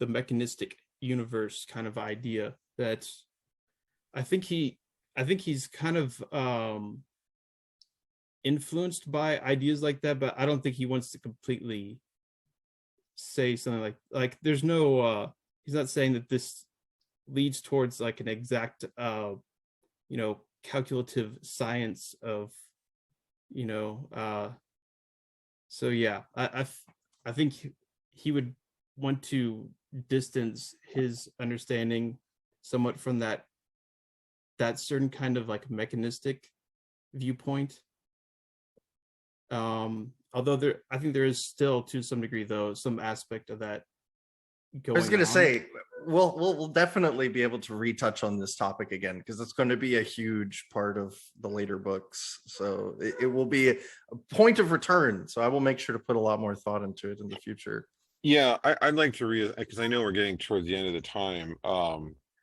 mechanistic universe kind of idea that I think he's kind of influenced by ideas like that, but I don't think he wants to completely say something like there's no he's not saying that this leads towards like an exact calculative science of so yeah, I think he would want to distance his understanding somewhat from that certain kind of like mechanistic viewpoint. Although I think there is still, to some degree, though, some aspect of that going on.
I was going to say, we'll definitely be able to retouch on this topic again, because it's going to be a huge part of the later books. So it will be a point of return. So I will make sure to put a lot more thought into it in the future.
Yeah, I'd like to read, because I know we're getting towards the end of the time.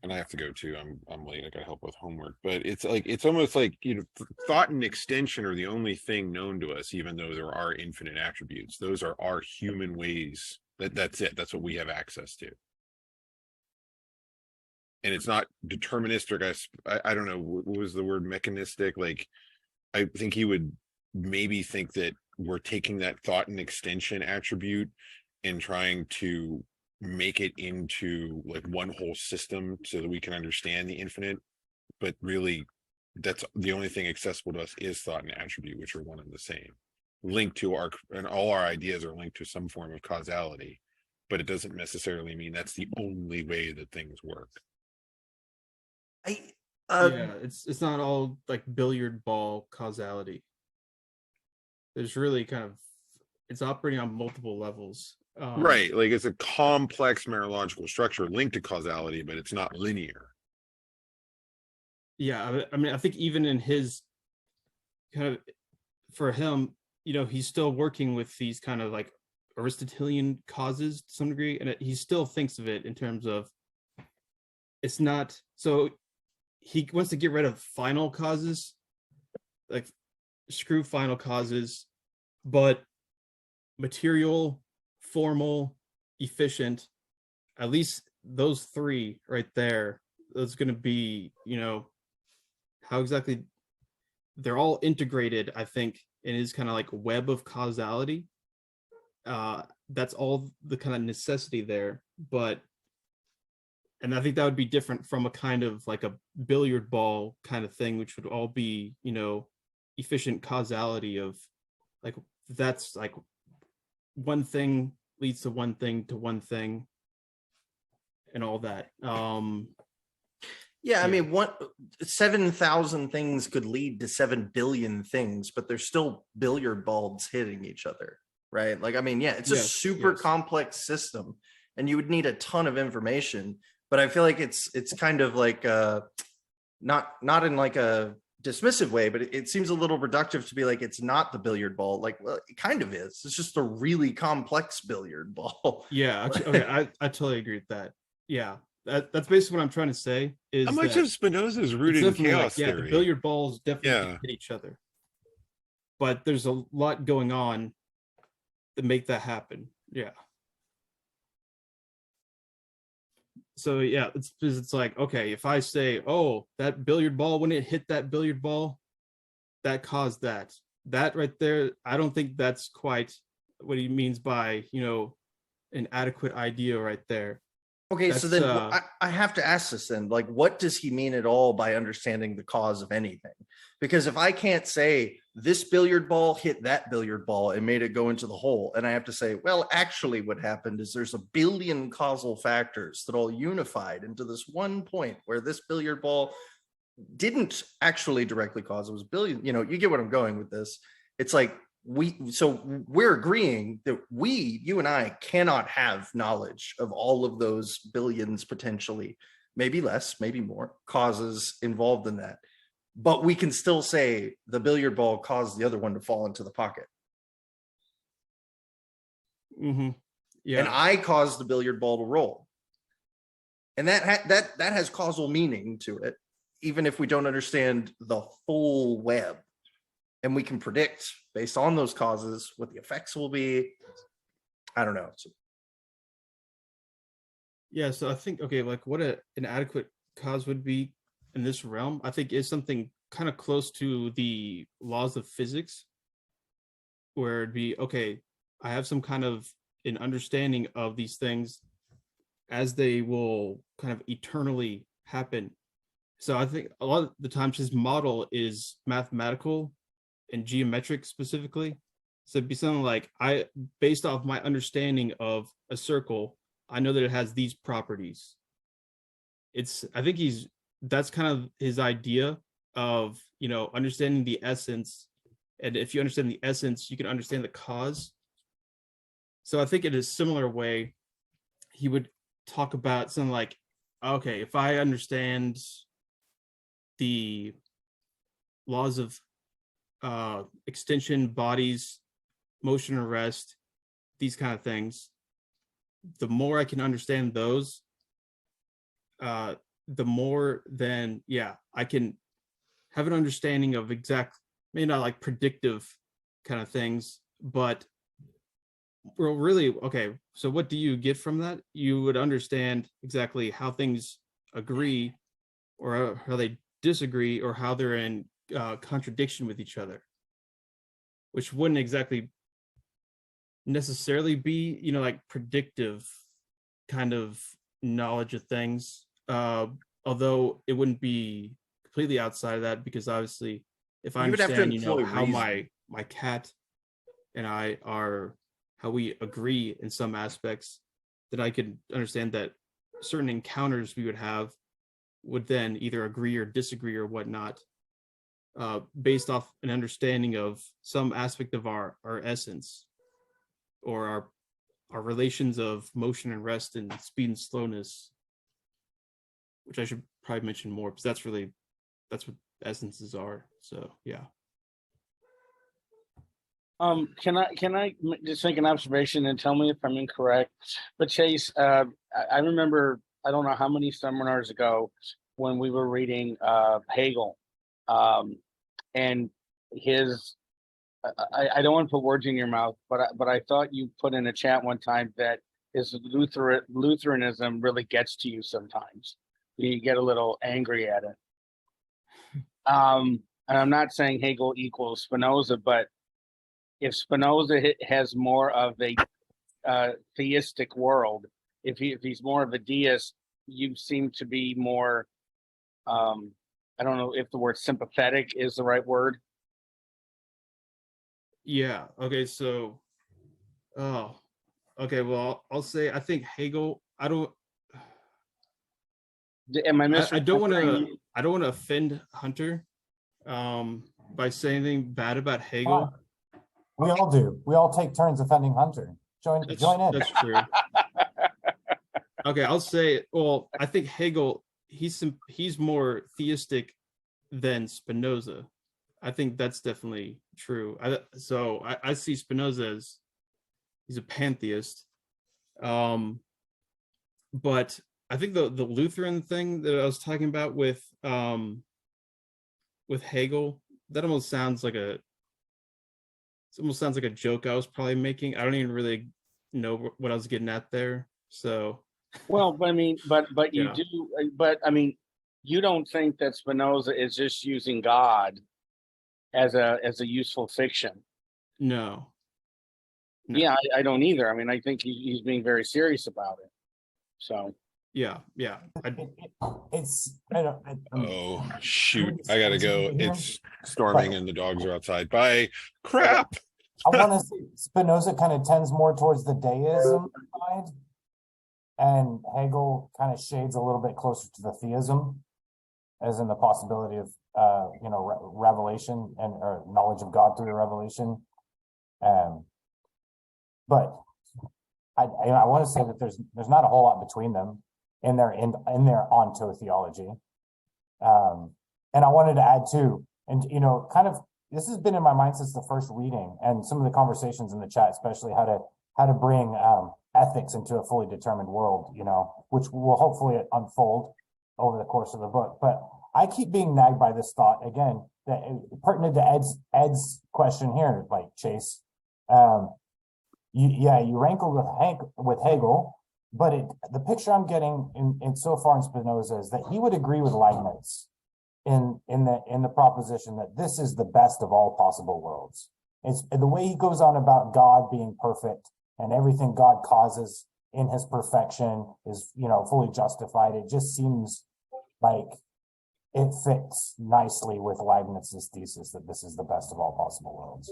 And I have to go too. I'm late. I got to help with homework. But it's almost like, thought and extension are the only thing known to us, even though there are infinite attributes. Those are our human ways. That's it. That's what we have access to. And it's not deterministic. I don't know, what was the word, mechanistic? Like, I think he would maybe think that we're taking that thought and extension attribute and trying to make it into like one whole system so that we can understand the infinite. But really, that's the only thing accessible to us is thought and attribute, which are one and the same, linked to and all our ideas are linked to some form of causality, but it doesn't necessarily mean that's the only way that things work.
Yeah, it's not all like billiard ball causality. There's really it's operating on multiple levels.
Right, like it's a complex mereological structure linked to causality, but it's not linear.
Yeah, I mean, I think even in his for him, he's still working with these kind of like Aristotelian causes to some degree, and he still thinks of it in terms of it's not. So he wants to get rid of final causes, like screw final causes, but material, formal, efficient, at least those three right there, that's going to be, how exactly they're all integrated, I think, in his kind of like web of causality. That's all the kind of necessity there. And I think that would be different from a kind of like a billiard ball kind of thing, which would all be, efficient causality of like, that's like one thing leads to one thing and all that.
Yeah, I mean, 7,000 things could lead to 7 billion things, but there's still billiard balls hitting each other, right? Like, I mean, yeah, it's a super complex system, and you would need a ton of information. But I feel like it's kind of like not in like a dismissive way, but it seems a little reductive to be like it's not the billiard ball. Like, well, it kind of is. It's just a really complex billiard ball.
Yeah, okay, I totally agree with that. Yeah, that's basically what I'm trying to say. Is
how much of Spinoza is rooted in chaos theory?
The billiard balls definitely hit each other, but there's a lot going on that make that happen. Yeah. So yeah, it's like, okay, if I say, oh, that billiard ball, when it hit that billiard ball, that caused that right there, I don't think that's quite what he means by, an adequate idea right there.
Okay, so then I have to ask this then, like, what does he mean at all by understanding the cause of anything? Because if I can't say this billiard ball hit that billiard ball and made it go into the hole, and I have to say, well, actually what happened is there's a billion causal factors that all unified into this one point where this billiard ball didn't actually directly cause, it was billion, you get what I'm going with this. It's like, we're agreeing that you and I cannot have knowledge of all of those billions, potentially, maybe less, maybe more causes involved in that. But we can still say the billiard ball caused the other one to fall into the pocket.
Mm-hmm. Yeah.
And I caused the billiard ball to roll. And that has causal meaning to it, even if we don't understand the full web. And we can predict based on those causes what the effects will be. I don't know.
Yeah, so I think, okay, like what an adequate cause would be in this realm, I think is something kind of close to the laws of physics, where it'd be, okay, I have some kind of an understanding of these things as they will kind of eternally happen. So I think a lot of the times his model is mathematical and geometric specifically. So it'd be something like, based off my understanding of a circle, I know that it has these properties. I think that's kind of his idea of, understanding the essence. And if you understand the essence, you can understand the cause. So I think in a similar way, he would talk about something like, okay, if I understand the laws of extension, bodies, motion, and rest, these kind of things, the more I can understand those, the more then, I can have an understanding of exact, maybe not like predictive kind of things, but well, really, okay, so what do you get from that? You would understand exactly how things agree or how they disagree or how they're in contradiction with each other, which wouldn't exactly necessarily be, like predictive kind of knowledge of things, although it wouldn't be completely outside of that, because obviously if I understand, how my cat and I are, how we agree in some aspects, then I could understand that certain encounters we would have would then either agree or disagree or whatnot, based off an understanding of some aspect of our essence, or our relations of motion and rest and speed and slowness, which I should probably mention more, because that's what essences are. So yeah.
Can I just make an observation and tell me if I'm incorrect? But Chase, I remember, I don't know how many seminars ago, when we were reading Hegel, and his. I don't want to put words in your mouth, but I thought you put in a chat one time that his Lutheranism really gets to you sometimes. You get a little angry at it. And I'm not saying Hegel equals Spinoza, but if Spinoza has more of a theistic world, if he's more of a deist, you seem to be more, I don't know if the word sympathetic is the right word.
Yeah. Okay. So, okay. Well, I'll say I think Hegel.
Am I missing?
I don't want to offend Hunter, by saying anything bad about Hegel.
We all do. We all take turns offending Hunter. Join in.
That's true. Okay, I'll say. Well, I think Hegel. He's more theistic than Spinoza. I think that's definitely true. I see Spinoza as he's a pantheist, but I think the Lutheran thing that I was talking about with Hegel, that almost sounds like a joke I was probably making. I don't even really know what I was getting at there. So,
well, but I mean, but you
Yeah.
do, but I mean, you don't think that Spinoza is just using God as a useful fiction?
No.
Yeah, I don't either. I mean, I think he's being very serious about it. So
Yeah.
It's I don't.
Oh shoot! I gotta go. It's storming and the dogs are outside. Bye. Crap.
I want to say Spinoza kind of tends more towards the deism side, and Hegel kind of shades a little bit closer to the theism, as in the possibility of revelation or knowledge of God through a revelation. Um, but I want to say that there's not a whole lot between them in their ontotheology. And I wanted to add too, and kind of this has been in my mind since the first reading, and some of the conversations in the chat, especially how to bring ethics into a fully determined world, which will hopefully unfold over the course of the book. But I keep being nagged by this thought again, that pertinent to Ed's question here, like Chase. You rankle with Hegel, but the picture I'm getting in so far in Spinoza is that he would agree with Leibniz in the proposition that this is the best of all possible worlds. It's the way he goes on about God being perfect and everything God causes in his perfection is fully justified. It just seems like it fits nicely with Leibniz's thesis that this is the best of all possible worlds.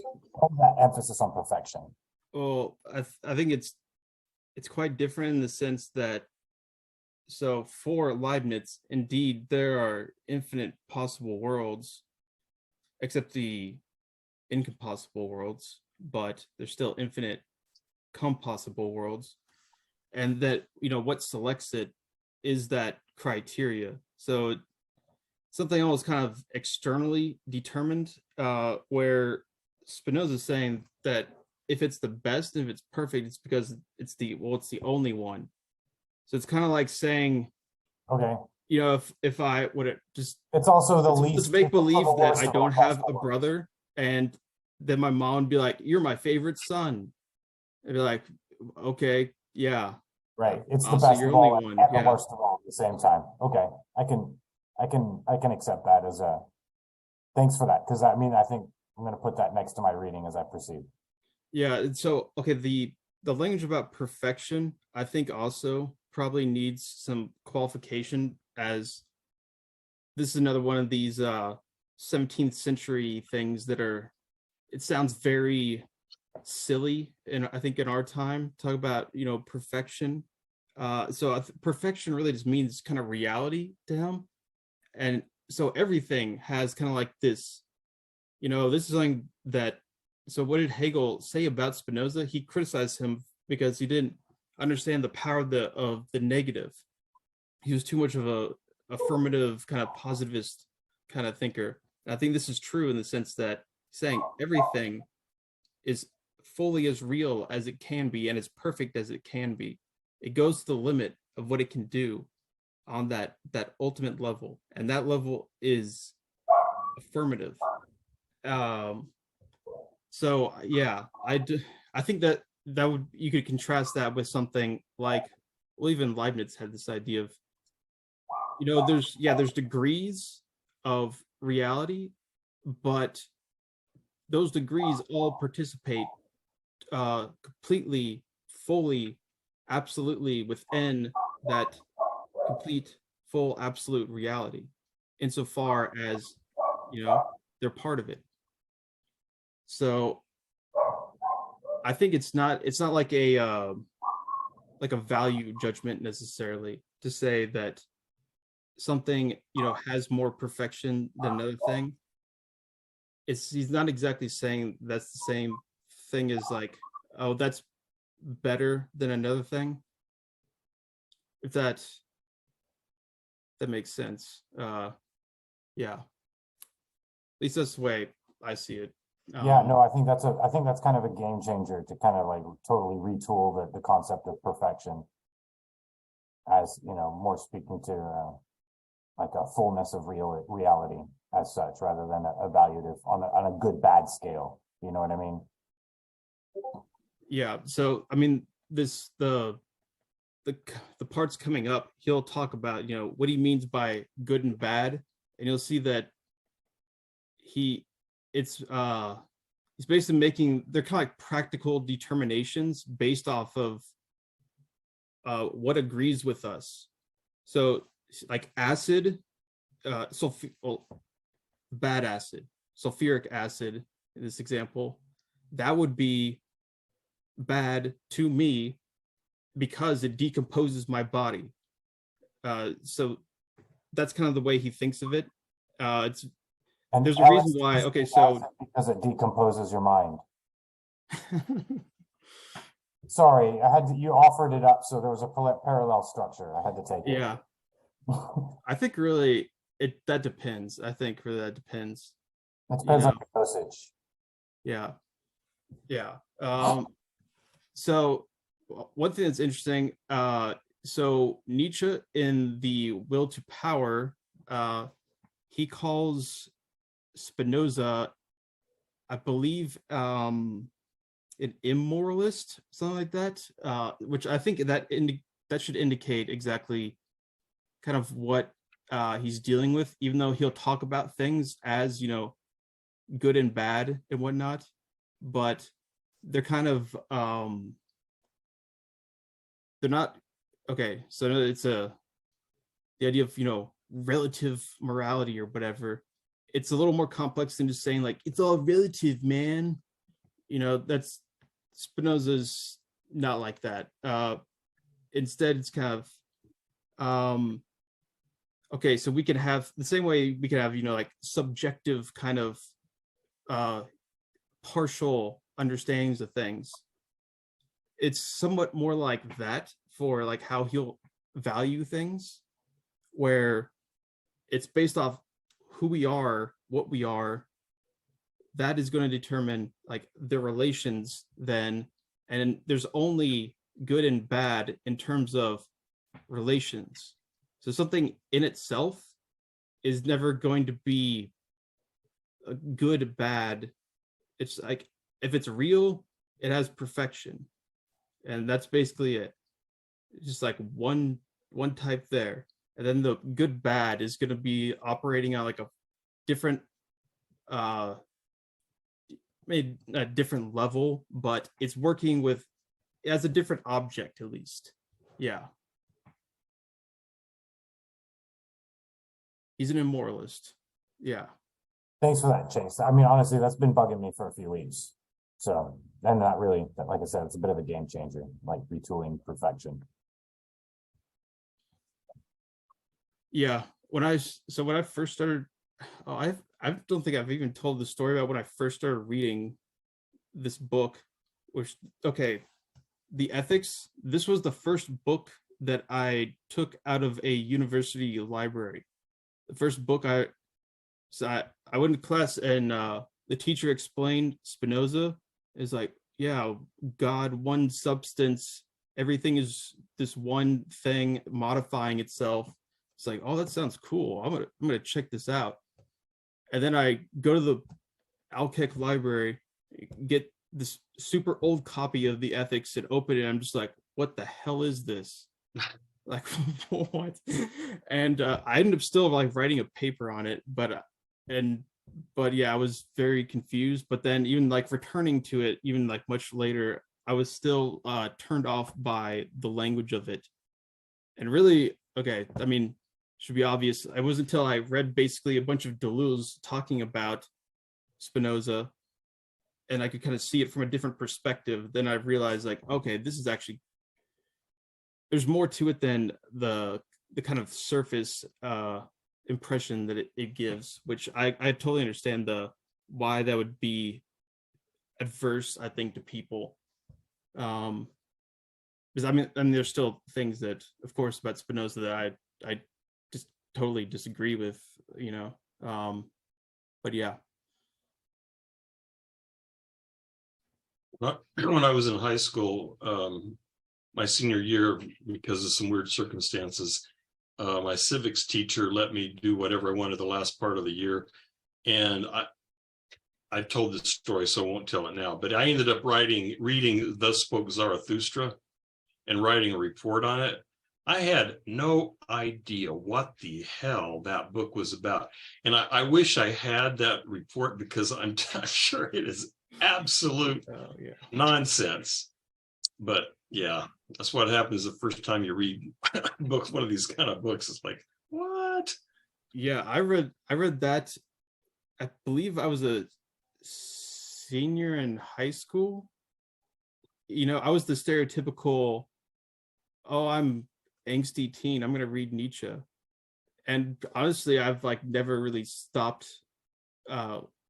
That emphasis on perfection.
Well, I think it's quite different in the sense that, so for Leibniz, indeed, there are infinite possible worlds, except the incompossible worlds, but there's still infinite compossible worlds. And that, what selects it is that criteria. So something else kind of externally determined, where Spinoza is saying that if it's the best, if it's perfect, it's because it's the only one. So it's kind of like saying,
okay,
if I would just,
it's also the
let's
least.
make believe that
worst
I
of
don't
all
have a
possible
brother, and then my mom would be like, "You're my favorite son." I'd be like, "Okay, yeah,
right. It's the
also
best
you're
of
only
all
one,
and
yeah."
the worst of all at the same time. Okay, I can accept that as a. Thanks for that, because I think I'm going to put that next to my reading as I proceed.
Yeah, and so okay, the language about perfection, I think also probably needs some qualification, as this is another one of these 17th century things that it sounds very silly, and I think in our time talk about perfection. So perfection really just means kind of reality to him, and so everything has kind of like this. This is something that. So what did Hegel say about Spinoza? He criticized him because he didn't understand the power of the negative. He was too much of a affirmative kind of positivist kind of thinker. And I think this is true in the sense that saying everything is fully as real as it can be and as perfect as it can be. It goes to the limit of what it can do on that ultimate level, and that level is affirmative. So yeah, I think that would, you could contrast that with something like, well, even Leibniz had this idea of, there's degrees of reality, but those degrees all participate completely, fully, absolutely within that complete, full, absolute reality, insofar as they're part of it. So I think it's not like a value judgment necessarily to say that something has more perfection than another thing. He's not exactly saying that's the same thing as like, oh, that's better than another thing. If that makes sense. Yeah. At least that's the way I see it.
Yeah, no, I think that's kind of a game changer to kind of like totally retool the concept of perfection as, more speaking to like a fullness of reality as such, rather than evaluative on a good bad scale. You know what I mean?
Yeah. So I mean, the parts coming up, he'll talk about what he means by good and bad, and you'll see that he's basically making, they're kind of like practical determinations based off of what agrees with us. So like acid, bad acid, sulfuric acid in this example, that would be bad to me because it decomposes my body. So that's kind of the way he thinks of it. There's a reason why. Okay, so
because it decomposes your mind. Sorry, you offered it up, so there was a parallel structure. I had to take it.
Yeah, I think really that depends. I think really that depends.
It depends
You
on the dosage.
Yeah, yeah. So one thing that's interesting, so Nietzsche in the Will to Power, he calls Spinoza, I believe, an immoralist, something like that, which I think that should indicate exactly kind of what he's dealing with, even though he'll talk about things as, good and bad and whatnot, but they're kind of they're not okay. So it's the idea of relative morality or whatever. It's a little more complex than just saying like it's all relative, man. That's Spinoza's not like that. Instead, it's kind of okay. So we can have the same way we can have like subjective kind of partial understandings of things. It's somewhat more like that for like how he'll value things, where it's based off who we are, what we are. That is going to determine like the relations then, and there's only good and bad in terms of relations. So something in itself is never going to be a good, bad. It's like if it's real, it has perfection, and that's basically it. It's just like one type there, and then the good, bad is going to be operating on like a different, maybe a different level, but it's working with as a different object at least. Yeah, he's an immoralist. Yeah.
Thanks for that, Chase. I mean, honestly, that's been bugging me for a few weeks. So, and not really, like I said, it's a bit of a game changer, like retooling perfection.
Yeah. When I first started, I don't think I've even told the story about when I first started reading this book, which, okay, the Ethics, this was the first book that I took out of a university library. The first book I went to class, and the teacher explained Spinoza is like, yeah, God, one substance, everything is this one thing modifying itself. It's like, oh, that sounds cool. I'm gonna check this out. And then I go to the Alkek library, get this super old copy of the Ethics, and open it. And I'm just like, what the hell is this? Like, what? And I ended up still like writing a paper on it, but yeah, I was very confused. But then even like returning to it, even like much later, I was still turned off by the language of it. And really, okay, I mean, should be obvious. It wasn't until I read basically a bunch of Deleuze talking about Spinoza, and I could kind of see it from a different perspective, then I realized like, okay, this is actually, there's more to it than the kind of surface impression that it gives, which I totally understand why that would be adverse, I think, to people. Because I mean there's still things that, of course, about Spinoza that I just totally disagree with, but yeah.
When I was in high school, my senior year, because of some weird circumstances, my civics teacher let me do whatever I wanted the last part of the year. And I've told this story, so I won't tell it now, but I ended up reading Thus Spoke Zarathustra and writing a report on it. I had no idea what the hell that book was about. And I wish I had that report, because I'm sure it is absolute nonsense. But yeah, that's what happens the first time you read one of these kind of books. It's like, what?
Yeah, I read that. I believe I was a senior in high school. I was the stereotypical, oh, I'm angsty teen, I'm gonna read Nietzsche. And honestly, I've like never really stopped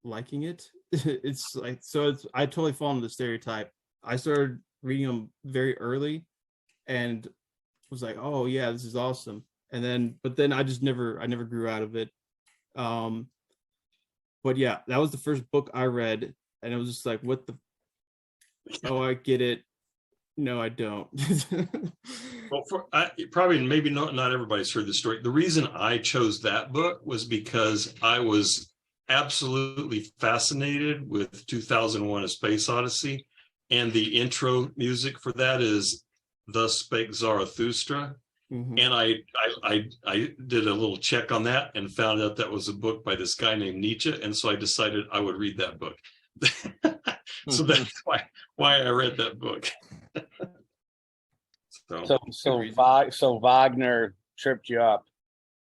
liking it. It's like, so it's, I totally fall into the stereotype. I started reading them very early and was like, oh yeah, this is awesome. And then, but then I never grew out of it. But yeah, that was the first book I read, and it was just like, what the, oh, I get it. No, I don't.
Well, probably maybe not everybody's heard the story. The reason I chose that book was because I was absolutely fascinated with 2001: A Space Odyssey, and the intro music for that is "Thus Spake Zarathustra."
Mhm.
And I did a little check on that and found out that was a book by this guy named Nietzsche, and so I decided I would read that book. So that's why I read that book.
So Wagner tripped you up,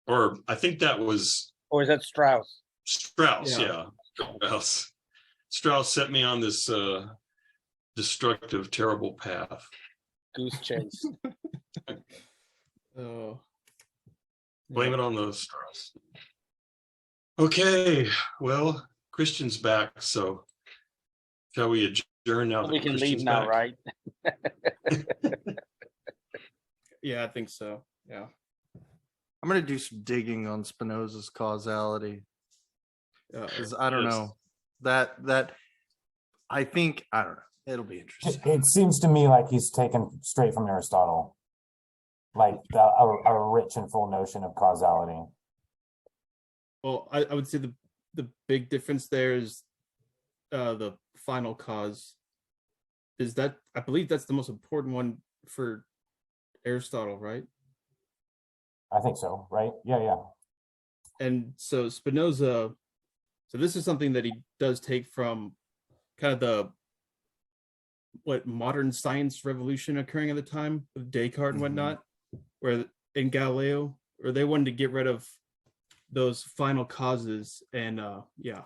or I think that was
or is that Strauss?
Strauss.
Yeah.
Yeah, Strauss set me on this destructive, terrible path.
Goose Chase.
Oh,
Blame it on those Strauss. Okay, well, Christian's back, so shall we adjourn now?
We
that
can
Christian's
leave now,
back?
right?
yeah, I think so. Yeah.
I'm gonna do some digging on Spinoza's causality.
Yeah.
'Cause I don't
Yes.
know that I think I don't know. It'll be interesting.
It seems to me like he's taken straight from Aristotle, like a rich and full notion of causality.
Well, I would say the big difference there is the final cause. Is that, I believe that's the most important one for Aristotle, right?
I think so, right? Yeah.
And so Spinoza, so this is something that he does take from kind of the modern science revolution occurring at the time with Descartes and whatnot, where in Galileo, where they wanted to get rid of those final causes, and yeah,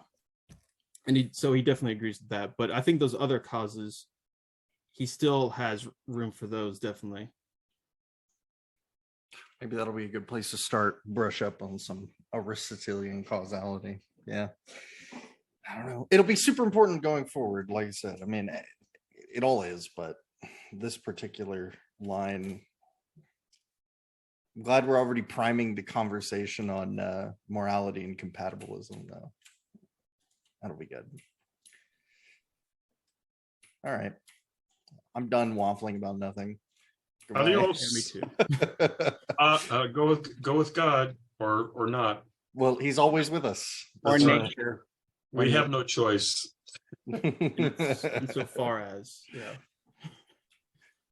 and he definitely agrees with that. But I think those other causes, he still has room for those, definitely.
Maybe that'll be a good place to start. Brush up on some Aristotelian causality. Yeah. I don't know. It'll be super important going forward. Like I said, I mean, it all is, but this particular line, I'm glad we're already priming the conversation on morality and compatibilism, though. That'll be good. All right. I'm done waffling about nothing. Goodbye.
Adios.
Yeah, me too.
Go with God or not.
Well, he's always with us.
Or
That's right.
nature.
We have no choice.
Insofar as, yeah.